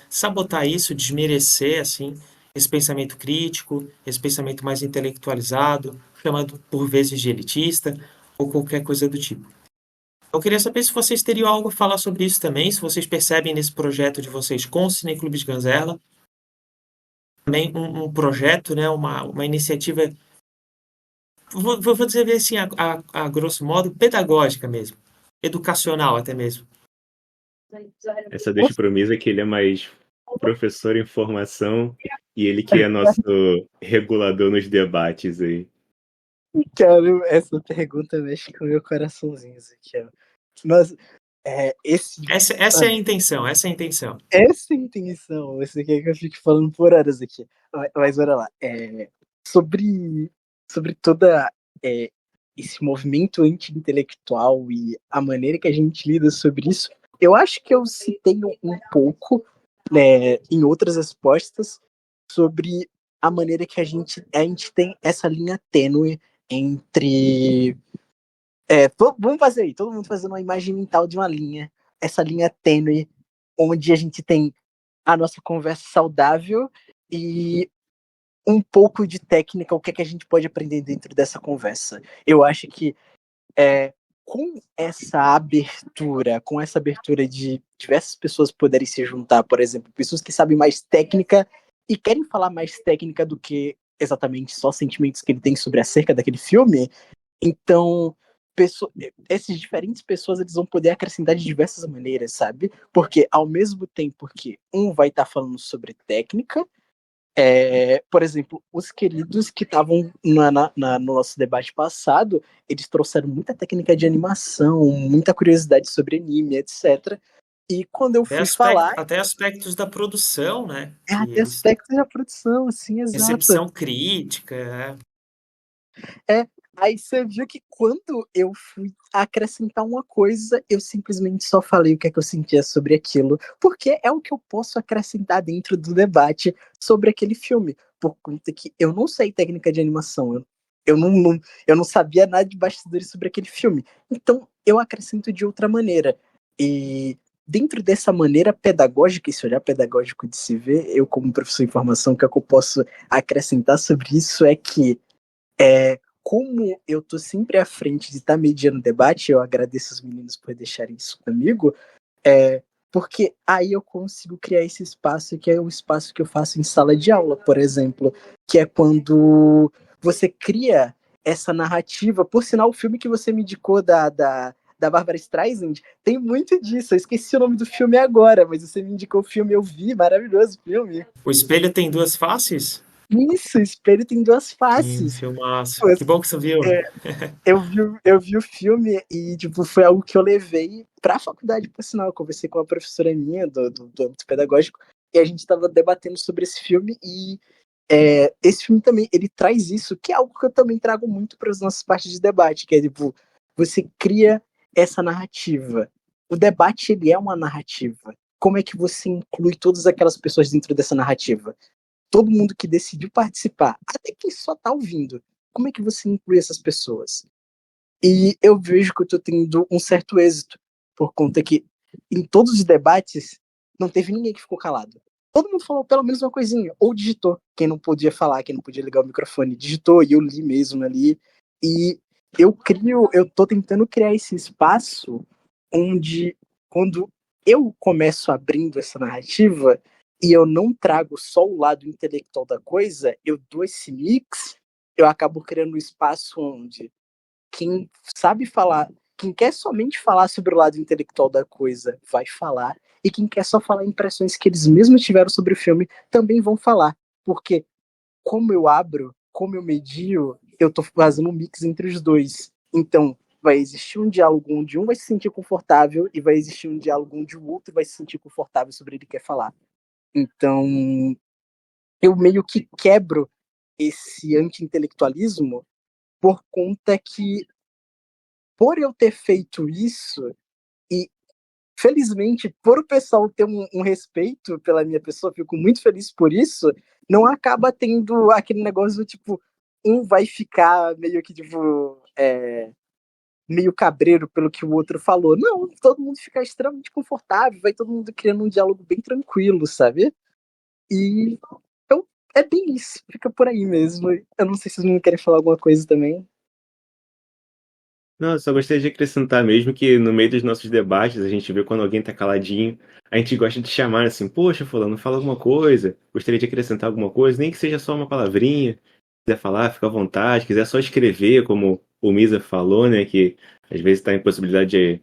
Speaker 1: sabotar isso, desmerecer assim esse pensamento crítico, esse pensamento mais intelectualizado, chamado por vezes de elitista ou qualquer coisa do tipo. Eu queria saber se vocês teriam algo a falar sobre isso também, se vocês percebem nesse projeto de vocês com o Cineclube Ganzerla, também um projeto, né, uma iniciativa, vou dizer assim, a grosso modo, pedagógica mesmo, educacional até mesmo.
Speaker 4: Essa deixa pra mesa que ele é mais professor em formação e ele que é nosso regulador nos debates aí.
Speaker 2: Cara, essa pergunta mexe com o meu coraçãozinho, Ezequiel. Mas
Speaker 1: Essa é a intenção, essa é a intenção.
Speaker 2: essa intenção, você quer que eu fique falando por horas aqui. Mas olha lá, sobre toda esse movimento anti-intelectual e a maneira que a gente lida sobre isso, eu acho que eu citei um pouco, né, em outras respostas sobre a maneira que a gente tem essa linha tênue entre vamos fazer aí, todo mundo fazendo uma imagem mental de uma linha, essa linha tênue, onde a gente tem a nossa conversa saudável e um pouco de técnica, o que é que a gente pode aprender dentro dessa conversa. Eu acho que com essa abertura de diversas pessoas poderem se juntar, por exemplo, pessoas que sabem mais técnica e querem falar mais técnica do que exatamente só sentimentos que ele tem sobre acerca daquele filme, então essas diferentes pessoas eles vão poder acrescentar de diversas maneiras, sabe? Porque ao mesmo tempo que um vai estar falando sobre técnica, por exemplo, os queridos que estavam no nosso debate passado, eles trouxeram muita técnica de animação, muita curiosidade sobre anime, etc. E quando eu fui falar,
Speaker 1: Até aspectos da produção, né?
Speaker 2: até aspectos da produção, assim, exato.
Speaker 1: Recepção crítica.
Speaker 2: Aí você viu que quando eu fui acrescentar uma coisa, eu simplesmente só falei o que é que eu sentia sobre aquilo, porque é o que eu posso acrescentar dentro do debate sobre aquele filme, por conta que eu não sei técnica de animação, eu não sabia nada de bastidores sobre aquele filme, então eu acrescento de outra maneira. E dentro dessa maneira pedagógica, esse olhar pedagógico de se ver, eu como professor de formação, o que é que eu posso acrescentar sobre isso é que como eu tô sempre à frente de estar mediando o debate, eu agradeço os meninos por deixarem isso comigo, porque aí eu consigo criar esse espaço que é o espaço que eu faço em sala de aula, por exemplo, que é quando você cria essa narrativa. Por sinal, o filme que você me indicou da Barbra Streisand tem muito disso. Eu esqueci o nome do filme agora, mas você me indicou o filme, eu vi, maravilhoso filme.
Speaker 1: O espelho tem duas faces?
Speaker 2: Isso, o espelho tem duas faces.
Speaker 1: Filmaço.
Speaker 2: Pô,
Speaker 1: Que bom que você viu.
Speaker 2: eu vi o filme e, tipo, foi algo que eu levei pra faculdade, por sinal. Eu conversei com uma professora minha do âmbito pedagógico e a gente tava debatendo sobre esse filme e esse filme também, ele traz isso, que é algo que eu também trago muito para as nossas partes de debate, que é, tipo, você cria essa narrativa. O debate, ele é uma narrativa. Como é que você inclui todas aquelas pessoas dentro dessa narrativa? Todo mundo que decidiu participar, até quem só tá ouvindo. Como é que você inclui essas pessoas? E eu vejo que eu tô tendo um certo êxito, por conta que em todos os debates não teve ninguém que ficou calado. Todo mundo falou pelo menos uma coisinha, ou digitou. Quem não podia falar, quem não podia ligar o microfone, digitou e eu li mesmo ali. E eu tô tentando criar esse espaço onde, quando eu começo abrindo essa narrativa e eu não trago só o lado intelectual da coisa, eu dou esse mix, eu acabo criando um espaço onde quem sabe falar, quem quer somente falar sobre o lado intelectual da coisa vai falar, e quem quer só falar impressões que eles mesmos tiveram sobre o filme também vão falar. Porque como eu abro, como eu medio, eu tô fazendo um mix entre os dois. Então, vai existir um diálogo onde um vai se sentir confortável e vai existir um diálogo onde o outro vai se sentir confortável sobre o que ele quer falar. Então, eu meio que quebro esse anti-intelectualismo por conta que, por eu ter feito isso, e felizmente, por o pessoal ter um respeito pela minha pessoa, fico muito feliz por isso, não acaba tendo aquele negócio do tipo, um vai ficar meio que tipo, meio cabreiro pelo que o outro falou. Não, todo mundo fica extremamente confortável, vai todo mundo criando um diálogo bem tranquilo, sabe? E então é bem isso, fica por aí mesmo. Eu não sei se vocês não querem falar alguma coisa também.
Speaker 4: Não, eu só gostaria de acrescentar mesmo que no meio dos nossos debates, a gente vê quando alguém tá caladinho, a gente gosta de chamar assim, poxa, fulano, fala alguma coisa, gostaria de acrescentar alguma coisa, nem que seja só uma palavrinha, quiser falar, fica à vontade, quiser só escrever, como o Misa falou, né, que às vezes está em possibilidade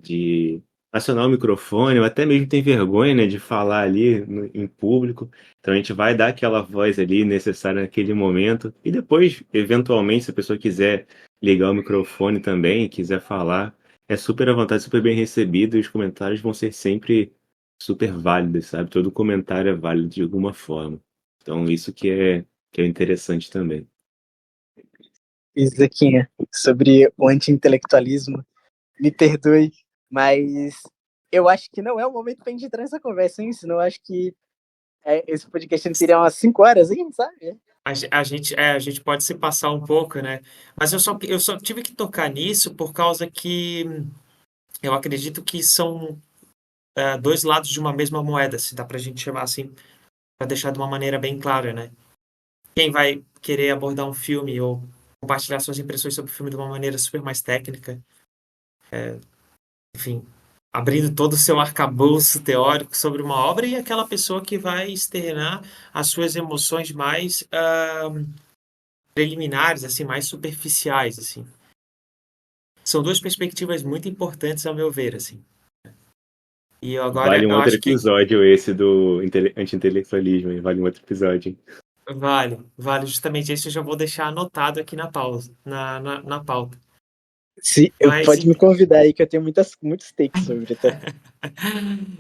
Speaker 4: de acionar o microfone, ou até mesmo tem vergonha, né, de falar ali em público. Então a gente vai dar aquela voz ali necessária naquele momento. E depois, eventualmente, se a pessoa quiser ligar o microfone também, quiser falar, é super à vontade, super bem recebido, e os comentários vão ser sempre super válidos, sabe? Todo comentário é válido de alguma forma. Então isso que é interessante também.
Speaker 2: Isso, Zequinha, sobre o anti-intelectualismo. Me perdoe, mas eu acho que não é o momento pra gente entrar nessa conversa, hein? Senão eu acho que esse podcast não teria umas 5 horas, hein, sabe?
Speaker 1: A gente pode se passar um pouco, né? Mas eu só tive que tocar nisso por causa que eu acredito que são dois lados de uma mesma moeda, se dá pra gente chamar assim, para deixar de uma maneira bem clara, né? Quem vai querer abordar um filme ou compartilhar suas impressões sobre o filme de uma maneira super mais técnica, enfim, abrindo todo o seu arcabouço teórico sobre uma obra, e aquela pessoa que vai externar as suas emoções mais preliminares, assim, mais superficiais, assim. São duas perspectivas muito importantes, ao meu ver, assim. E eu agora,
Speaker 4: Vale um
Speaker 1: eu
Speaker 4: outro
Speaker 1: acho que
Speaker 4: episódio esse do anti-intelectualismo, hein? Vale um outro episódio, hein?
Speaker 1: vale justamente isso, eu já vou deixar anotado aqui na pausa, na pauta.
Speaker 2: Se,
Speaker 1: Mas
Speaker 2: pode me convidar aí que eu tenho muitos takes sobre, tá?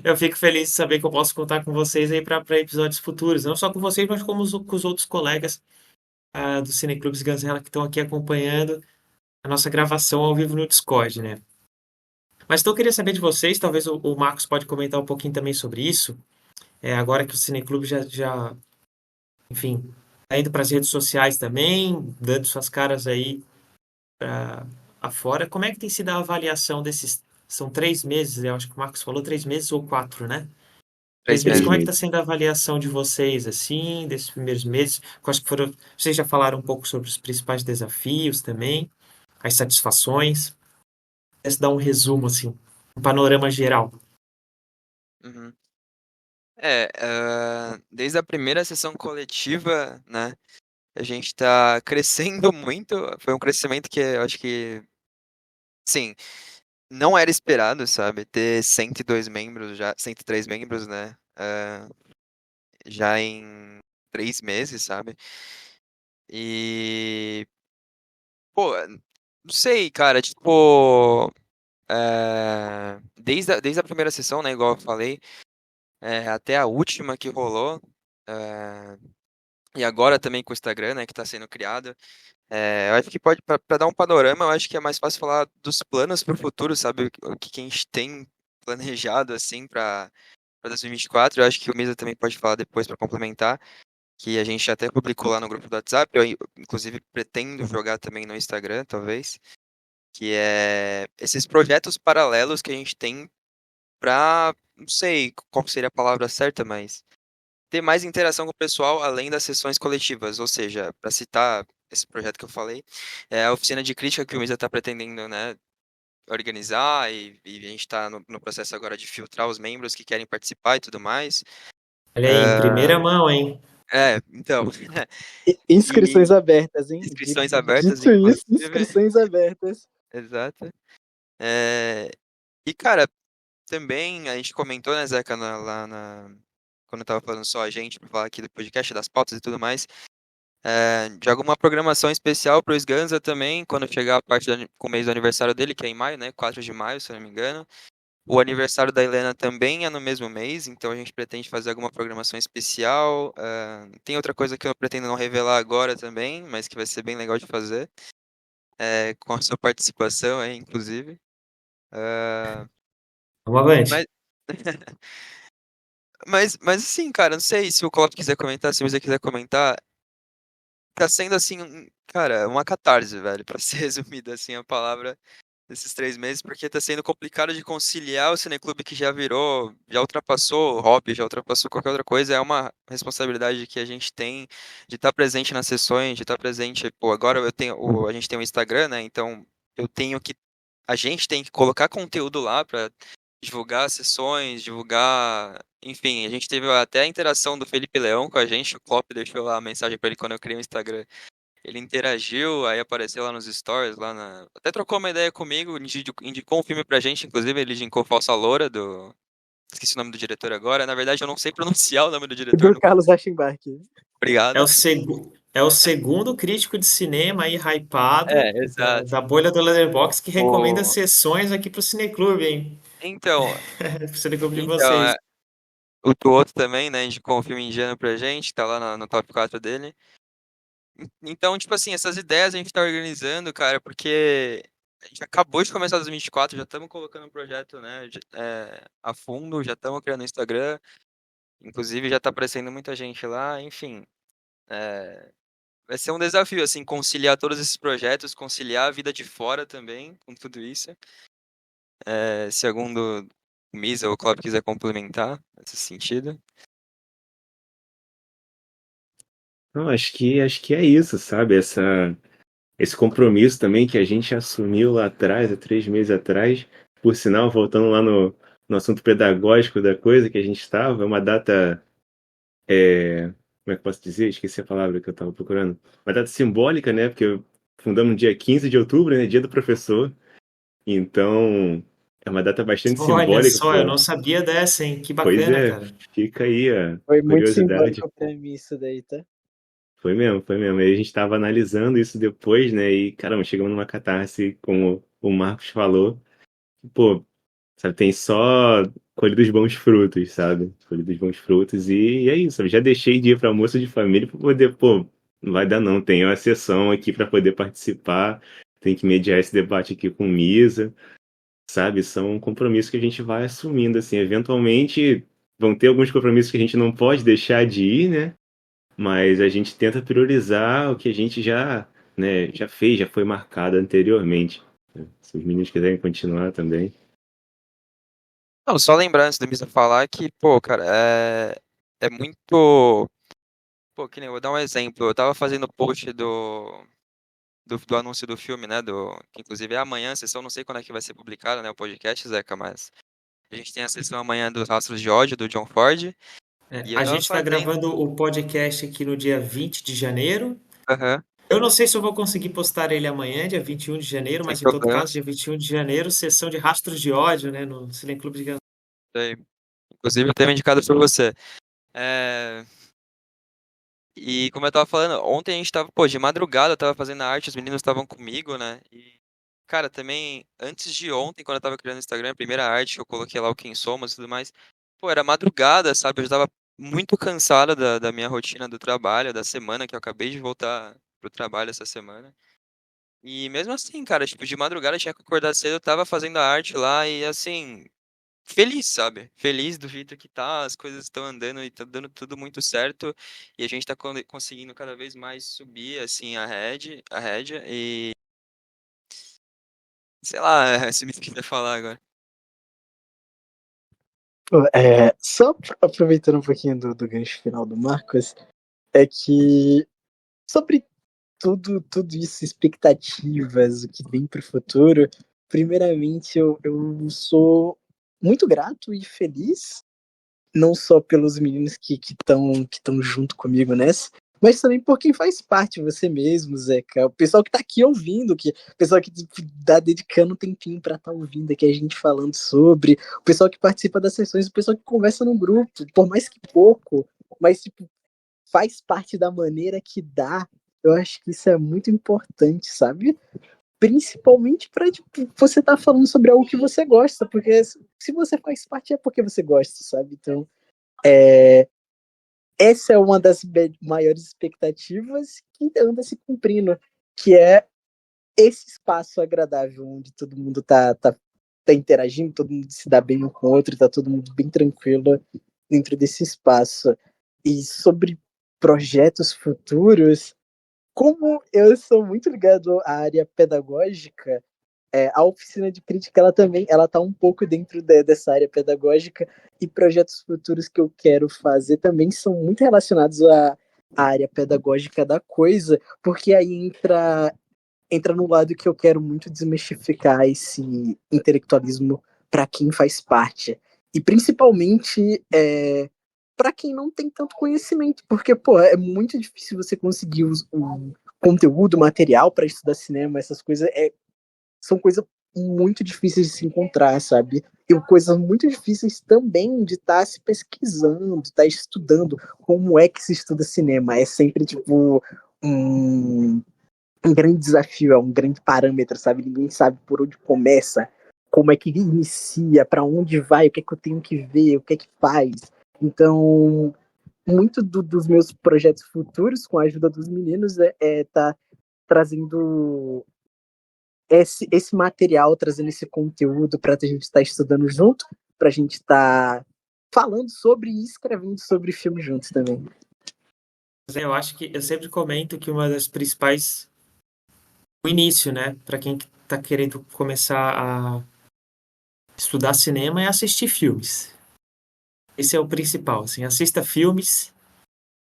Speaker 1: eu fico feliz de saber que eu posso contar com vocês aí para episódios futuros, não só com vocês, mas como com os outros colegas do Cineclubes Ganzela que estão aqui acompanhando a nossa gravação ao vivo no Discord, né? Mas então eu queria saber de vocês, talvez o Marcos pode comentar um pouquinho também sobre isso, agora que o Cineclube enfim, tá indo para as redes sociais também, dando suas caras aí afora. Como é que tem sido a avaliação desses? São 3 meses, eu acho que o Marcos falou 3 meses ou 4, né? 3 meses.
Speaker 3: 3 meses.
Speaker 1: Como é que está sendo a avaliação de vocês, assim, desses primeiros meses? Quais que foram? Vocês já falaram um pouco sobre os principais desafios também, as satisfações. Se dar um resumo, assim, um panorama geral.
Speaker 3: Uhum. Desde a primeira sessão coletiva, né, a gente tá crescendo muito. Foi um crescimento que eu acho que, sim, não era esperado, sabe? Ter 102 membros, já 103 membros, né? Já em 3 meses, sabe? E, pô, não sei, cara, tipo, desde a primeira sessão, né, igual eu falei, até a última que rolou, é, e agora também com o Instagram, né, que está sendo criado, eu acho que pode, para dar um panorama, eu acho que é mais fácil falar dos planos para o futuro, sabe, o que a gente tem planejado, assim, para 2024. Eu acho que o Misa também pode falar depois para complementar, que a gente até publicou lá no grupo do WhatsApp, eu inclusive pretendo jogar também no Instagram, talvez, que é esses projetos paralelos que a gente tem para, não sei qual seria a palavra certa, mas ter mais interação com o pessoal além das sessões coletivas, ou seja, para citar esse projeto que eu falei, é a oficina de crítica que o Misa está pretendendo, né, organizar e a gente está no processo agora de filtrar os membros que querem participar e tudo mais.
Speaker 1: Olha aí, em primeira mão, hein?
Speaker 3: Então,
Speaker 2: Inscrições
Speaker 3: e
Speaker 2: abertas, hein?
Speaker 3: inscrições abertas,
Speaker 2: Dito isso,
Speaker 3: inclusive.
Speaker 2: inscrições abertas.
Speaker 3: Exato. E, cara, também a gente comentou, né, Zeca, quando eu tava falando só a gente, pra falar aqui do podcast, das pautas e tudo mais, de alguma programação especial pro Sganza também, quando chegar a parte com o mês do aniversário dele, que é em maio, né, 4 de maio, se eu não me engano. O aniversário da Helena também é no mesmo mês, então a gente pretende fazer alguma programação especial. Tem outra coisa que eu pretendo não revelar agora também, mas que vai ser bem legal de fazer, com a sua participação aí, inclusive.
Speaker 1: Vamos avante.
Speaker 3: Mas, mas assim, cara, não sei se o Colof quiser comentar, se você quiser comentar, tá sendo assim, cara, uma catarse, velho, pra ser resumida assim a palavra desses 3 meses, porque tá sendo complicado de conciliar o cineclube que já ultrapassou o hobby, já ultrapassou qualquer outra coisa, é uma responsabilidade que a gente tem de estar presente nas sessões, de estar presente, pô, agora a gente tem um Instagram, né, então a gente tem que colocar conteúdo lá pra divulgar as sessões, enfim, a gente teve até a interação do Felipe Leão com a gente, o Klopp deixou lá a mensagem pra ele quando eu criei o Instagram. Ele interagiu, aí apareceu lá nos stories, até trocou uma ideia comigo, indicou um filme pra gente, inclusive ele indicou Falsa Loura, esqueci o nome do diretor agora, na verdade eu não sei pronunciar o nome do diretor,
Speaker 2: Do Carlos Aschenbach.
Speaker 1: É
Speaker 3: obrigado.
Speaker 1: o segundo crítico de cinema aí hypado
Speaker 3: Exato.
Speaker 1: da bolha do Letterboxd que recomenda
Speaker 3: O...
Speaker 1: sessões aqui pro Cineclube, hein?
Speaker 3: Então,
Speaker 1: Pro Cineclube de
Speaker 3: então
Speaker 1: vocês.
Speaker 3: o outro também, né, indicou um filme indiano pra gente, tá lá no top 4 dele. Então, tipo assim, essas ideias a gente tá organizando, cara, porque a gente acabou de começar 2024, já estamos colocando o projeto, né, a fundo, já estamos criando o Instagram, inclusive já tá aparecendo muita gente lá, enfim. Vai ser um desafio, assim, conciliar todos esses projetos, conciliar a vida de fora também com tudo isso. Se algum do Misa ou Cláudio quiser complementar nesse sentido.
Speaker 4: Não, acho que é isso, sabe? Esse compromisso também que a gente assumiu lá atrás, há 3 meses atrás. Por sinal, voltando lá no assunto pedagógico da coisa que a gente estava, é uma data, como é que eu posso dizer? Esqueci a palavra que eu estava procurando. Uma data simbólica, né? Porque fundamos no dia 15 de outubro, né? Dia do professor. Então, é uma data bastante
Speaker 1: Olha
Speaker 4: simbólica.
Speaker 1: só, eu não sabia dessa, hein? Que
Speaker 4: Pois
Speaker 1: bacana,
Speaker 4: é,
Speaker 1: cara.
Speaker 4: fica aí a
Speaker 2: Foi muito
Speaker 4: curiosidade.
Speaker 2: simbólico pra mim isso daí, tá?
Speaker 4: Foi mesmo, foi mesmo. Aí a gente estava analisando isso depois, né? E, caramba, chegamos numa catarse, como o Marcos falou. Pô, sabe, tem só colher dos bons frutos, sabe? Colher dos bons frutos. E é isso. Eu já deixei de ir para almoço de família para poder, pô, não vai dar não. Tem uma sessão aqui para poder participar. Tem que mediar esse debate aqui com Misa, sabe? São compromissos que a gente vai assumindo, assim. Eventualmente vão ter alguns compromissos que a gente não pode deixar de ir, né? Mas a gente tenta priorizar o que a gente já, né, já fez, já foi marcado anteriormente. Se os meninos quiserem continuar também.
Speaker 3: Não, só lembrar antes do Misa falar que, pô, cara, é muito. Pô, que nem eu vou dar um exemplo. Eu tava fazendo post do anúncio do filme, né? Que inclusive é amanhã, a sessão, não sei quando é que vai ser publicada, né? O podcast, Zeca, mas a gente tem a sessão amanhã dos Rastros de Ódio, do John Ford. E eu
Speaker 1: A
Speaker 3: tava
Speaker 1: gente está
Speaker 3: fazendo.
Speaker 1: gravando o podcast aqui no dia 20 de janeiro.
Speaker 3: Aham,
Speaker 1: Eu não sei se eu vou conseguir postar ele amanhã, dia 21 de janeiro,
Speaker 3: sem
Speaker 1: mas em todo
Speaker 3: problema.
Speaker 1: caso, dia 21 de janeiro, sessão de Rastros de Ódio, né, no Cineclube de Gans.
Speaker 3: Sei. Inclusive, o tema indicado foi você. É, E como eu tava falando, ontem a gente tava, pô, de madrugada, eu tava fazendo a arte, os meninos estavam comigo, né? E, cara, também, antes de ontem, quando eu tava criando o Instagram, a primeira arte que eu coloquei lá o Quem Somos e tudo mais, pô, era madrugada, sabe? Eu já tava muito cansada da minha rotina do trabalho, da semana, que eu acabei de voltar pro trabalho essa semana. E mesmo assim, cara, tipo, de madrugada eu tinha que acordar cedo, eu tava fazendo a arte lá e, assim, feliz, sabe? Feliz do jeito que tá, as coisas estão andando e tá dando tudo muito certo. E a gente tá conseguindo cada vez mais subir, assim, a rédea e... Sei lá, se me quiser falar agora.
Speaker 2: Pô, só aproveitando um pouquinho do gancho final do Marcos, é que sobre tudo isso, expectativas, o que vem pro futuro, primeiramente, eu sou muito grato e feliz, não só pelos meninos que estão junto comigo nessa, mas também por quem faz parte, você mesmo, Zeca. O pessoal que tá aqui ouvindo, o pessoal que tá dedicando um tempinho pra estar ouvindo aqui a gente falando sobre, o pessoal que participa das sessões, o pessoal que conversa no grupo, por mais que pouco, mas tipo, faz parte da maneira que dá. Eu acho que isso é muito importante, sabe? Principalmente para tipo, você tá falando sobre algo que você gosta, porque se você faz parte é porque você gosta, sabe? Então, essa é uma das maiores expectativas que anda se cumprindo, que é esse espaço agradável onde todo mundo tá interagindo, todo mundo se dá bem um com o outro, tá todo mundo bem tranquilo dentro desse espaço. E sobre projetos futuros, como eu sou muito ligado à área pedagógica, a oficina de crítica ela também ela está um pouco dentro dessa área pedagógica, e projetos futuros que eu quero fazer também são muito relacionados à área pedagógica da coisa, porque aí entra no lado que eu quero muito desmistificar esse intelectualismo para quem faz parte. E principalmente para quem não tem tanto conhecimento, porque pô, é muito difícil você conseguir o conteúdo, material para estudar cinema, essas coisas são coisas muito difíceis de se encontrar, sabe? E coisas muito difíceis também de estar se pesquisando, estar estudando como é que se estuda cinema. É sempre tipo um grande desafio, é um grande parâmetro, sabe? Ninguém sabe por onde começa, como é que inicia, para onde vai, o que é que eu tenho que ver, o que é que faz. Então, muito dos meus projetos futuros, com a ajuda dos meninos, tá trazendo esse material, trazendo esse conteúdo para a gente estar estudando junto, para a gente estar falando sobre e escrevendo sobre filme juntos também.
Speaker 1: Eu acho que eu sempre comento que uma das principais, o início, né, para quem está querendo começar a estudar cinema é assistir filmes. Esse é o principal, assim, assista filmes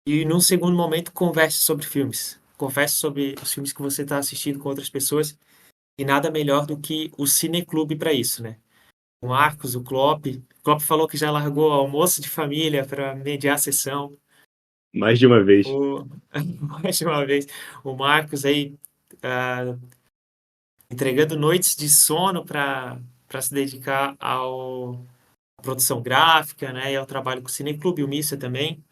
Speaker 1: e num segundo momento converse sobre filmes. Converse sobre os filmes que você está assistindo com outras pessoas, e nada melhor do que o Cineclube para isso, né? O Marcos, o Klopp. O Klopp falou que já largou almoço de família para mediar a sessão.
Speaker 4: Mais de uma vez.
Speaker 1: Mais de uma vez. O Marcos aí entregando noites de sono para se dedicar à produção gráfica, né? E ao trabalho com o Cineclube, o Missa também.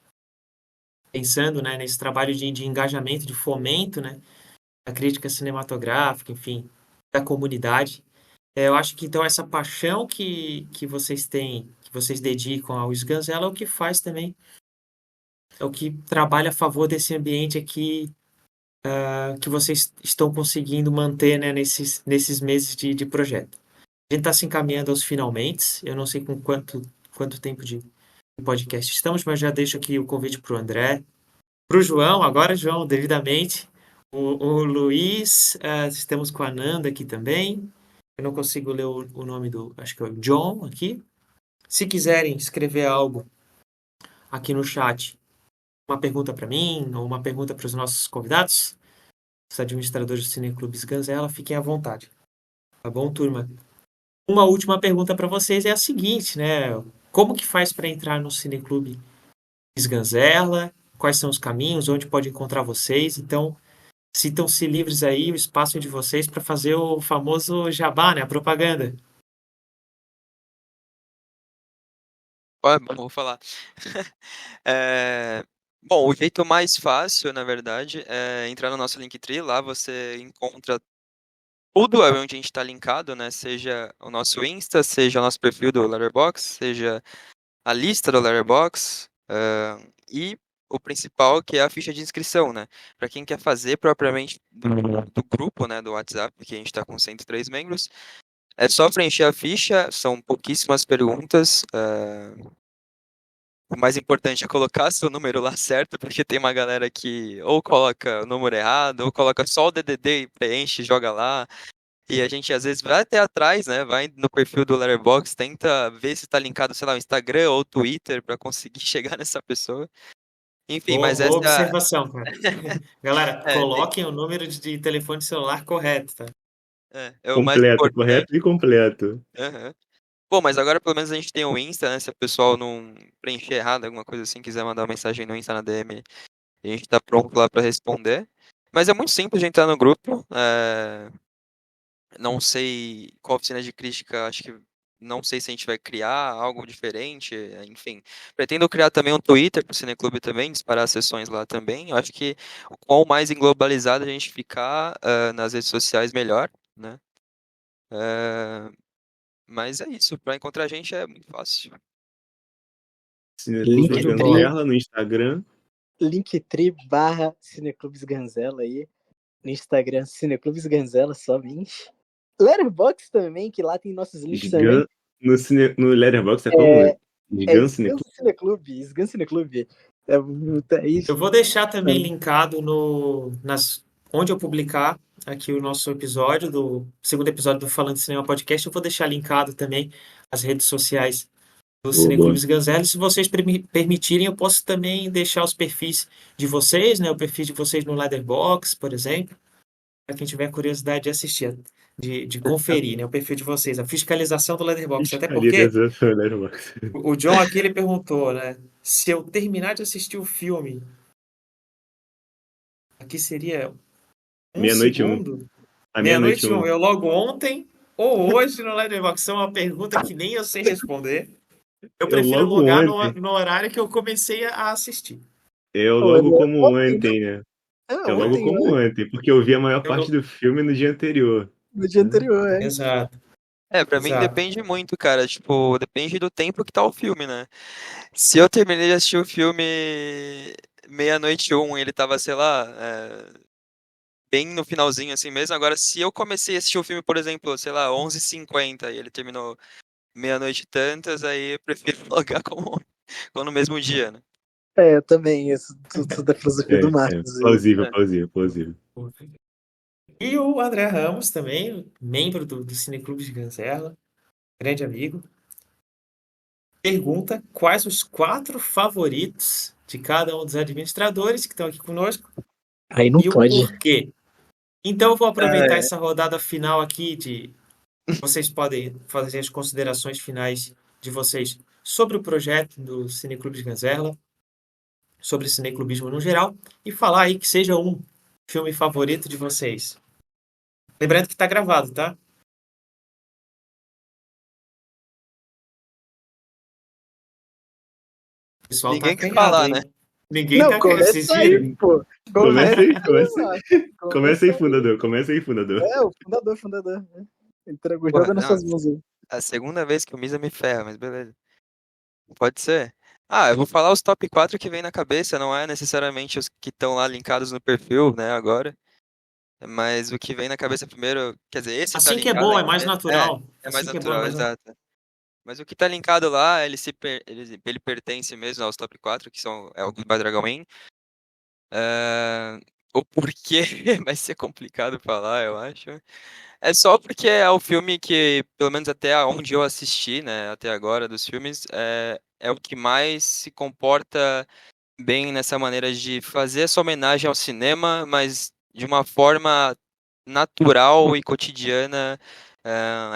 Speaker 1: Pensando, né, nesse trabalho de engajamento, de fomento, né? Da crítica cinematográfica, enfim, da comunidade. Eu acho que então essa paixão que vocês têm, que vocês dedicam ao Sganzella é o que faz também, é o que trabalha a favor desse ambiente aqui que vocês estão conseguindo manter, né, nesses meses de projeto. A gente está se encaminhando aos finalmente, eu não sei com quanto tempo de podcast estamos, mas já deixo aqui o convite para o André, para o João, agora João, devidamente, o Luiz, estamos com a Nanda aqui também. Eu não consigo ler o nome acho que é o John aqui. Se quiserem escrever algo aqui no chat, uma pergunta para mim ou uma pergunta para os nossos convidados, os administradores do Cineclube Sganzella, fiquem à vontade. Tá bom, turma? Uma última pergunta para vocês é a seguinte, né? Como que faz para entrar no Cineclube Sganzella? Quais são os caminhos? Onde pode encontrar vocês? Então, sintam-se livres aí, o espaço de vocês para fazer o famoso jabá, né? A propaganda.
Speaker 3: Vou falar. Bom, o jeito mais fácil, na verdade, é entrar no nosso Linktree. Lá você encontra tudo onde a gente está linkado, né? Seja o nosso Insta, seja o nosso perfil do Letterboxd, seja a lista do Letterboxd, e o principal, que é a ficha de inscrição, né? Para quem quer fazer propriamente do grupo, né, do WhatsApp, que a gente está com 103 membros, é só preencher a ficha, são pouquíssimas perguntas. O mais importante é colocar seu número lá certo, porque tem uma galera que ou coloca o número errado, ou coloca só o DDD e preenche, joga lá. E a gente às vezes vai até atrás, né? Vai no perfil do Letterboxd, tenta ver se está linkado, sei lá, o Instagram ou o Twitter para conseguir chegar nessa pessoa. Enfim, mas
Speaker 1: Boa
Speaker 3: essa
Speaker 1: observação, cara. Galera,
Speaker 3: é,
Speaker 1: coloquem o número de telefone celular correto, tá?
Speaker 3: É o mais
Speaker 4: Completo,
Speaker 3: importante.
Speaker 4: correto e completo.
Speaker 3: Aham. Bom, mas agora pelo menos a gente tem o Insta, né? Se o pessoal não preencher errado, alguma coisa assim, quiser mandar uma mensagem no Insta na DM, a gente tá pronto lá pra responder. Mas é muito simples de entrar no grupo. Não sei qual oficina de crítica, acho que não sei se a gente vai criar algo diferente, enfim. Pretendo criar também um Twitter pro Cineclube também, disparar sessões lá também. Eu acho que o qual mais englobalizado a gente ficar nas redes sociais, melhor, né? Ah, mas é isso, para encontrar a gente é muito fácil.
Speaker 4: Cineclube
Speaker 1: Show de bola.
Speaker 4: Ganzela no Instagram.
Speaker 2: Linktree/Cineclubes Ganzela aí. No Instagram, Cineclubes Ganzela somente. Letterboxd também, que lá tem nossos links também.
Speaker 4: No Letterboxd é como?
Speaker 2: É
Speaker 4: Sgan
Speaker 2: Sgan
Speaker 4: Cineclube.
Speaker 2: Cineclube. É isso.
Speaker 1: Eu vou deixar também linkado onde eu publicar aqui o nosso episódio, do segundo episódio do Falando de Cinema Podcast. Eu vou deixar linkado também as redes sociais do
Speaker 4: Boa,
Speaker 1: Cineclubes Ganzela. Se vocês permitirem, eu posso também deixar os perfis de vocês, né? O perfil de vocês no Letterboxd, por exemplo, para quem tiver curiosidade de assistir, de conferir, né? O perfil de vocês, a fiscalização do Letterboxd. Até porque
Speaker 4: Fiscalização do Letterboxd.
Speaker 1: o John aqui ele perguntou, né? Se eu terminar de assistir o filme, aqui seria um
Speaker 4: Meia-noite um.
Speaker 1: segundo?
Speaker 4: A
Speaker 1: Meia-noite
Speaker 4: meia-noite
Speaker 1: um.
Speaker 4: um.
Speaker 1: Eu logo ontem ou hoje no Letterboxd? É uma pergunta que nem eu sei responder. Eu prefiro
Speaker 4: logo
Speaker 1: logar
Speaker 4: ontem.
Speaker 1: no horário que eu comecei a assistir.
Speaker 4: Eu
Speaker 2: Pô,
Speaker 4: logo como
Speaker 2: ontem,
Speaker 4: ontem, né? Eu logo
Speaker 2: ontem,
Speaker 4: como ontem, porque eu vi a maior parte
Speaker 1: Eu-
Speaker 4: do filme no dia anterior.
Speaker 2: no dia anterior, é.
Speaker 1: Exato,
Speaker 3: Pra mim
Speaker 1: exato.
Speaker 3: depende muito, cara. Tipo, depende do tempo que tá o filme, né? Se eu terminei de assistir o filme meia-noite um, e ele tava, sei lá, bem no finalzinho assim mesmo. Agora, se eu comecei a assistir o filme, por exemplo, sei lá, 11h50 e ele terminou meia-noite e tantas, aí eu prefiro logar como no mesmo dia, né?
Speaker 2: Eu também, isso tudo da filosofia do Marcos.
Speaker 4: Plausível,
Speaker 3: É.
Speaker 4: plausível, plausível.
Speaker 1: E o André Ramos também, membro do Cineclube de Ganzela, grande amigo, pergunta quais os 4 favoritos de cada um dos administradores que estão aqui conosco
Speaker 2: Aí não
Speaker 1: e o
Speaker 2: pode.
Speaker 1: porquê. Então eu vou aproveitar
Speaker 2: É.
Speaker 1: essa rodada final aqui vocês podem fazer as considerações finais de vocês sobre o projeto do Cineclube de Ganzerla, sobre cineclubismo no geral, e falar aí que seja um filme favorito de vocês. Lembrando que está gravado, tá? O pessoal tá
Speaker 3: Ninguém quer
Speaker 1: acanhado,
Speaker 3: falar,
Speaker 1: hein?
Speaker 3: né?
Speaker 1: Ninguém
Speaker 2: Não,
Speaker 1: tá
Speaker 2: começa aí, pô.
Speaker 4: Começa aí,
Speaker 2: Começa aí.
Speaker 4: fundador. Começa aí, fundador.
Speaker 2: O fundador. Né? Entregou o
Speaker 3: Porra,
Speaker 2: jogo nas
Speaker 3: não,
Speaker 2: suas mãos aí.
Speaker 3: a segunda vez que o Misa me ferra, mas beleza. Pode ser. Eu vou falar os top 4 que vem na cabeça, não é necessariamente os que estão lá linkados no perfil, né, agora. Mas o que vem na cabeça primeiro, quer dizer, esse tá
Speaker 1: Assim que é
Speaker 3: linkado
Speaker 1: bom,
Speaker 3: aí
Speaker 1: é mais
Speaker 3: mesmo.
Speaker 1: natural.
Speaker 3: É mais
Speaker 1: Assim que é bom, é
Speaker 3: natural,
Speaker 1: mais natural.
Speaker 3: exato. Mas o que tá linkado lá, ele pertence mesmo aos top 4, que é o Goodbye Dragon Inn. O porquê vai ser complicado falar, eu acho. É só porque é o filme que, pelo menos até onde eu assisti, né, até agora dos filmes, é o que mais se comporta bem nessa maneira de fazer essa homenagem ao cinema, mas de uma forma natural e cotidiana.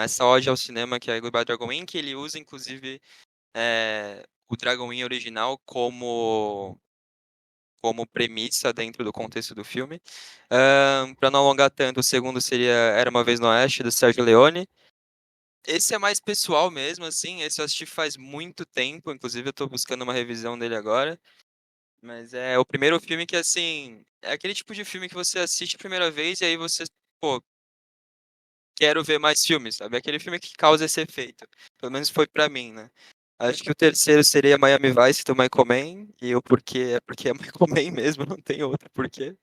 Speaker 3: Essa ode ao cinema que é Goodbye Dragon Inn, que ele usa, inclusive, o Dragon Inn original como premissa dentro do contexto do filme. Para não alongar tanto, o segundo seria Era Uma Vez no Oeste, do Sergio Leone. Esse é mais pessoal mesmo, assim, esse eu assisti faz muito tempo, inclusive eu tô buscando uma revisão dele agora. Mas é o primeiro filme que, assim, é aquele tipo de filme que você assiste a primeira vez e aí você, pô, quero ver mais filmes, sabe? É aquele filme que causa esse efeito. Pelo menos foi pra mim, né? Acho que o terceiro seria Miami Vice, do Michael Mann, e o porquê é porque é Michael Mann mesmo, não tem outro porquê.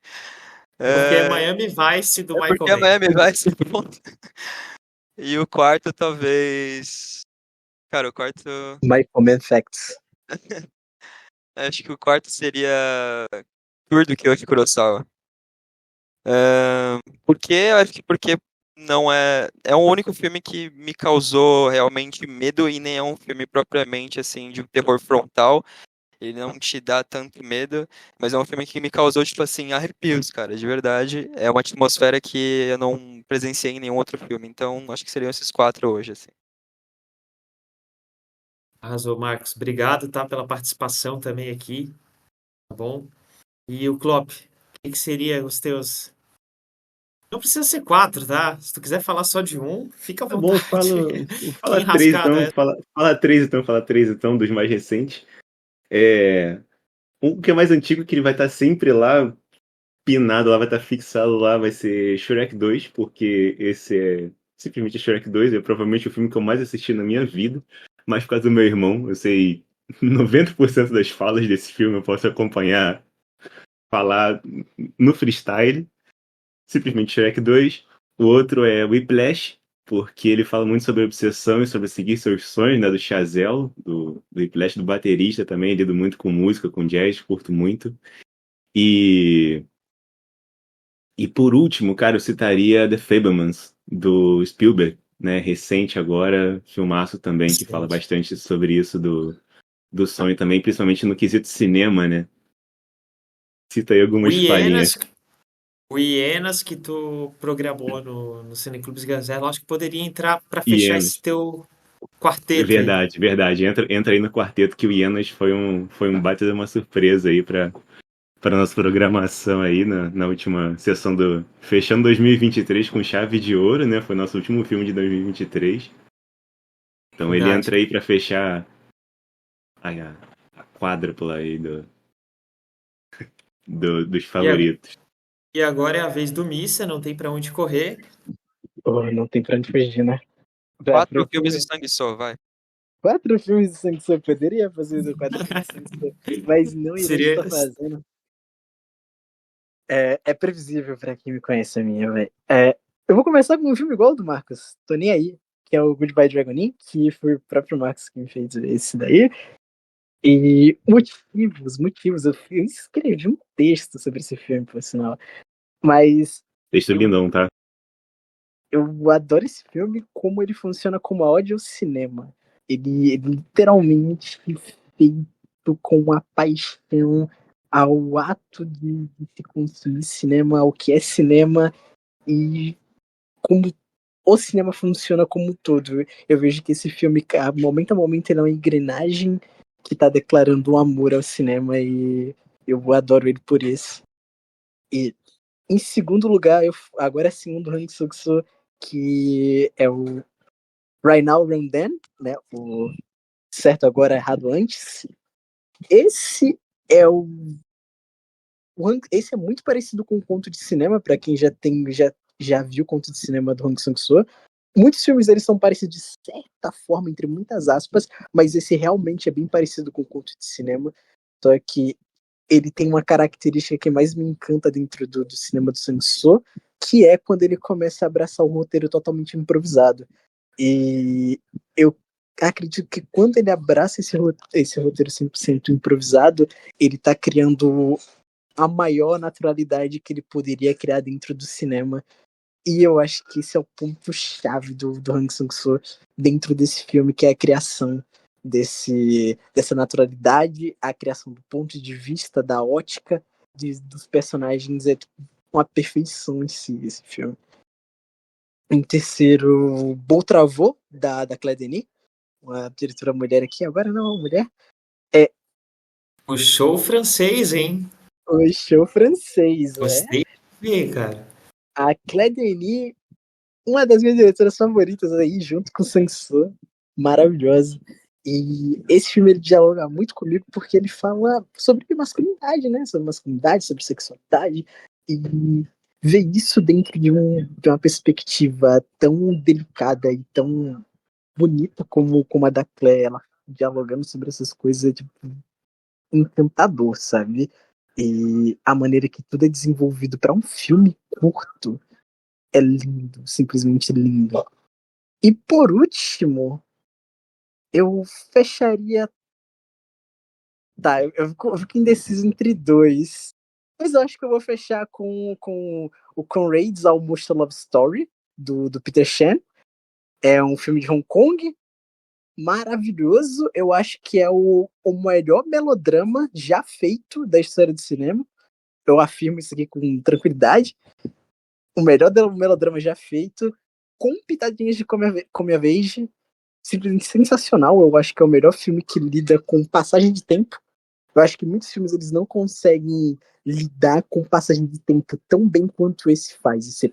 Speaker 1: Porque é
Speaker 3: É,
Speaker 1: Miami Vice do
Speaker 3: é
Speaker 1: Michael
Speaker 3: porque é
Speaker 1: Mann.
Speaker 3: Miami Vice, pronto. E o quarto, talvez... Cara, o quarto...
Speaker 2: Michael Mann Facts.
Speaker 3: Acho que o quarto seria Tour do Kyoji Kurosawa. Eu acho que porque não é o único filme que me causou realmente medo e nem é um filme propriamente assim de um terror frontal. ele não te dá tanto medo, mas é um filme que me causou, tipo assim, arrepios, cara, de verdade. É uma atmosfera que eu não presenciei em nenhum outro filme, então acho que seriam esses quatro hoje, assim.
Speaker 1: Arrasou, Marcos. Obrigado, tá, pela participação também aqui, tá bom? E o Klopp, o que seria os teus... Não precisa ser quatro, tá? Se tu quiser falar só de um, fica à
Speaker 4: Tá bom,
Speaker 1: vontade. Que
Speaker 4: fala três
Speaker 1: enrascada
Speaker 4: então,
Speaker 1: é.
Speaker 4: fala três então, dos mais recentes. Um que é mais antigo, que ele vai estar sempre lá, pinado lá, vai estar fixado lá, vai ser Shrek 2, porque esse é simplesmente Shrek 2, é provavelmente o filme que eu mais assisti na minha vida, mas por causa do meu irmão, eu sei 90% das falas desse filme, eu posso acompanhar, falar no freestyle, simplesmente Shrek 2. O outro é Whiplash, porque ele fala muito sobre obsessão e sobre seguir seus sonhos, né, do Chazelle, do Whiplash, do baterista também, lido muito com música, com jazz, curto muito. E E por último, cara, eu citaria The Fabelmans, do Spielberg, né? Recente agora, filmaço também, que fala
Speaker 1: Excelente.
Speaker 4: bastante sobre isso do sonho também, principalmente no quesito cinema, né? Cita aí
Speaker 1: O
Speaker 4: algumas palhinhas.
Speaker 1: Hienas, o Hienas que tu programou no Cineclubes Gazela, acho que poderia entrar para fechar esse
Speaker 4: Hienas.
Speaker 1: teu quarteto aí.
Speaker 4: Verdade, verdade. Entra aí no quarteto que o Hienas foi um baita de uma surpresa aí para nossa programação aí na última sessão fechando 2023 com chave de ouro, né? Foi nosso último filme de 2023. Então ele entra
Speaker 1: Verdade.
Speaker 4: aí para fechar a quádrupla aí dos
Speaker 1: E, a-
Speaker 4: favoritos.
Speaker 1: e agora é a vez do Missa, não tem para onde correr.
Speaker 2: Pô, não tem pra onde fugir, né?
Speaker 3: Quatro filmes de sangue só, vai.
Speaker 2: 4 filmes de Sangue Sô, poderia fazer 4 filmes de Sangue Sô, mas não irei
Speaker 1: Seria.
Speaker 2: estar fazendo. É previsível pra quem me conhece a minha, velho. Eu vou começar com um filme igual ao do Marcos, tô nem aí, que é o Goodbye Dragonin, que foi o próprio Marcos que me fez esse daí. E motivos, eu escrevi um texto sobre esse filme, por sinal. Mas
Speaker 4: Texto
Speaker 2: eu,
Speaker 4: lindão, tá?
Speaker 2: eu adoro esse filme, como ele funciona como a ode ao cinema. Ele literalmente foi feito com uma paixão ao ato de se construir cinema, ao que é cinema e como o cinema funciona como um todo. Eu vejo que esse filme, momento a momento, ele é uma engrenagem que está declarando um amor ao cinema e eu adoro ele por isso. E em segundo lugar, agora sim, um do Hang Suk-soo, que é o Right Now, Run Then, né? O certo agora, errado antes. Esse é esse é muito parecido com o conto de cinema, para quem já viu o conto de cinema do Hong Sang-soo. Muitos filmes deles são parecidos de certa forma, entre muitas aspas, mas esse realmente é bem parecido com o conto de cinema. Só que ele tem uma característica que mais me encanta dentro do cinema do Sang-soo, que é quando ele começa a abraçar um roteiro totalmente improvisado. E eu acredito que quando ele abraça esse roteiro 100% improvisado, ele está criando a maior naturalidade que ele poderia criar dentro do cinema. E eu acho que esse é o ponto-chave do Hong Sang-soo dentro desse filme, que é a criação dessa naturalidade, a criação do ponto de vista, da ótica dos personagens. É uma perfeição esse filme. Em terceiro, Beau Travaux, da Claire Denis, uma diretora mulher aqui, agora não, uma mulher.
Speaker 1: O show francês, hein?
Speaker 2: O show francês, né?
Speaker 1: Gostei de ver, cara.
Speaker 2: A Claire Denis, uma das minhas diretoras favoritas aí, junto com o Sang-soo, maravilhosa. E esse filme ele dialoga muito comigo porque ele fala sobre masculinidade, né? Sobre masculinidade, sobre sexualidade. E ver isso dentro de uma perspectiva tão delicada e tão bonita como a da Claire, ela dialogando sobre essas coisas, é tipo, encantador, sabe? E a maneira que tudo é desenvolvido para um filme curto é lindo, simplesmente lindo. E por último, eu fecharia. Tá, eu fico indeciso entre dois. Mas eu acho que eu vou fechar com o Conrad's Almost a Love Story, do Peter Chan. É um filme de Hong Kong, maravilhoso. Eu acho que é o melhor melodrama já feito da história do cinema. Eu afirmo isso aqui com tranquilidade. O melhor melodrama já feito, com pitadinhas de come a vez. Simplesmente sensacional. Eu acho que é o melhor filme que lida com passagem de tempo. Eu acho que muitos filmes eles não conseguem lidar com passagem de tempo tão bem quanto esse faz. Isso é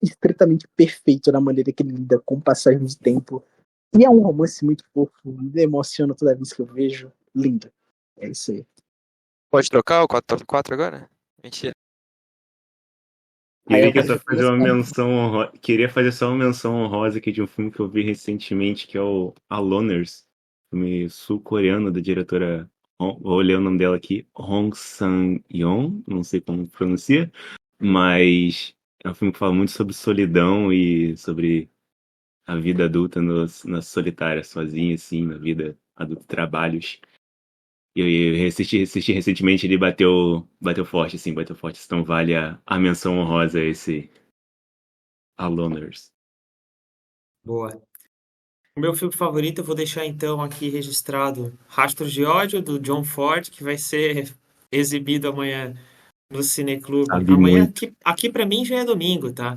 Speaker 2: estritamente perfeito na maneira que ele lida com passagem de tempo. E é um romance muito fofo, me emociona toda vez que eu vejo. Lindo. É isso aí.
Speaker 3: Pode trocar o top 4 agora? Mentira.
Speaker 2: Aí
Speaker 4: Queria
Speaker 2: eu
Speaker 4: só fazer uma
Speaker 2: vou-
Speaker 4: menção honrosa. Queria fazer só uma menção honrosa aqui de um filme que eu vi recentemente, que é o Aloners, filme sul-coreano da diretora, vou ler o nome dela aqui, Hong Sang-yeon, não sei como pronuncia, mas é um filme que fala muito sobre solidão e sobre a vida adulta na solitária, sozinha, assim, na vida adulta, trabalhos. E eu assisti recentemente, ele bateu forte, assim, bateu forte. Então vale a menção honrosa a esse Aloners.
Speaker 1: Boa. O meu filme favorito, eu vou deixar então aqui registrado Rastros de Ódio, do John Ford, que vai ser exibido amanhã no Cineclube.
Speaker 4: Sabe
Speaker 1: Amanhã,
Speaker 4: muito.
Speaker 1: aqui para mim já é domingo, tá?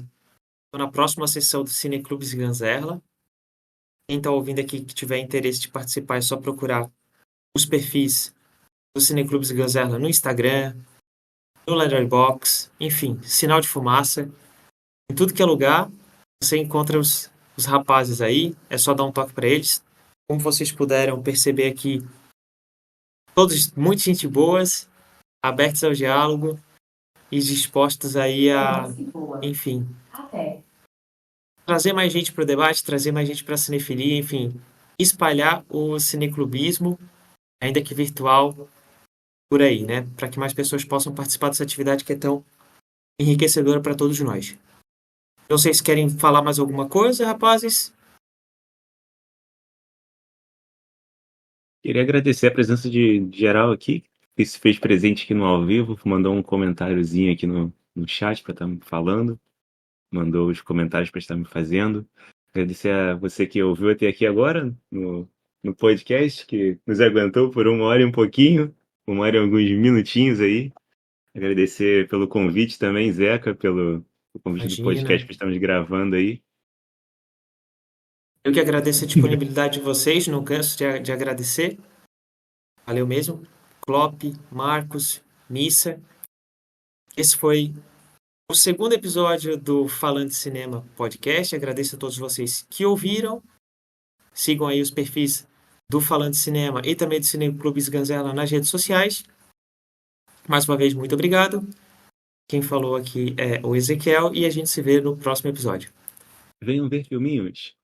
Speaker 1: Tô na próxima sessão do Cineclubes Ganzerla. Quem tá ouvindo aqui que tiver interesse de participar, é só procurar os perfis do Cineclubes Ganzerla no Instagram, no Letterboxd, enfim, Sinal de Fumaça. Em tudo que é lugar, você encontra os rapazes aí, é só dar um toque para eles. Como vocês puderam perceber aqui, todos muito gente boas, abertos ao diálogo e dispostos aí a, enfim, trazer mais gente para o debate, trazer mais gente para a cinefilia, enfim, espalhar o cineclubismo, ainda que virtual, por aí, né? Para que mais pessoas possam participar dessa atividade que é tão enriquecedora para todos nós. Não sei se querem falar mais alguma coisa, rapazes.
Speaker 4: Queria agradecer a presença de geral aqui, que se fez presente aqui no ao vivo, mandou um comentáriozinho aqui no chat para estar me falando, mandou os comentários para estar me fazendo. Agradecer a você que ouviu até aqui agora no podcast, que nos aguentou por 1 hora e um pouquinho, 1 hora e alguns minutinhos aí. Agradecer pelo convite também, Zeca, pelo convite do
Speaker 1: Imagina.
Speaker 4: podcast que estamos gravando aí.
Speaker 1: Eu que agradeço a disponibilidade de vocês, não canso de agradecer. Valeu mesmo. Klopp, Marcos, Missa. Esse foi o segundo episódio do Falando de Cinema podcast. Agradeço a todos vocês que ouviram. Sigam aí os perfis do Falando de Cinema e também do Cineclubes Ganzela nas redes sociais. Mais uma vez, muito obrigado. Quem falou aqui é o Ezequiel e a gente se vê no próximo episódio.
Speaker 4: Venham ver filminhos.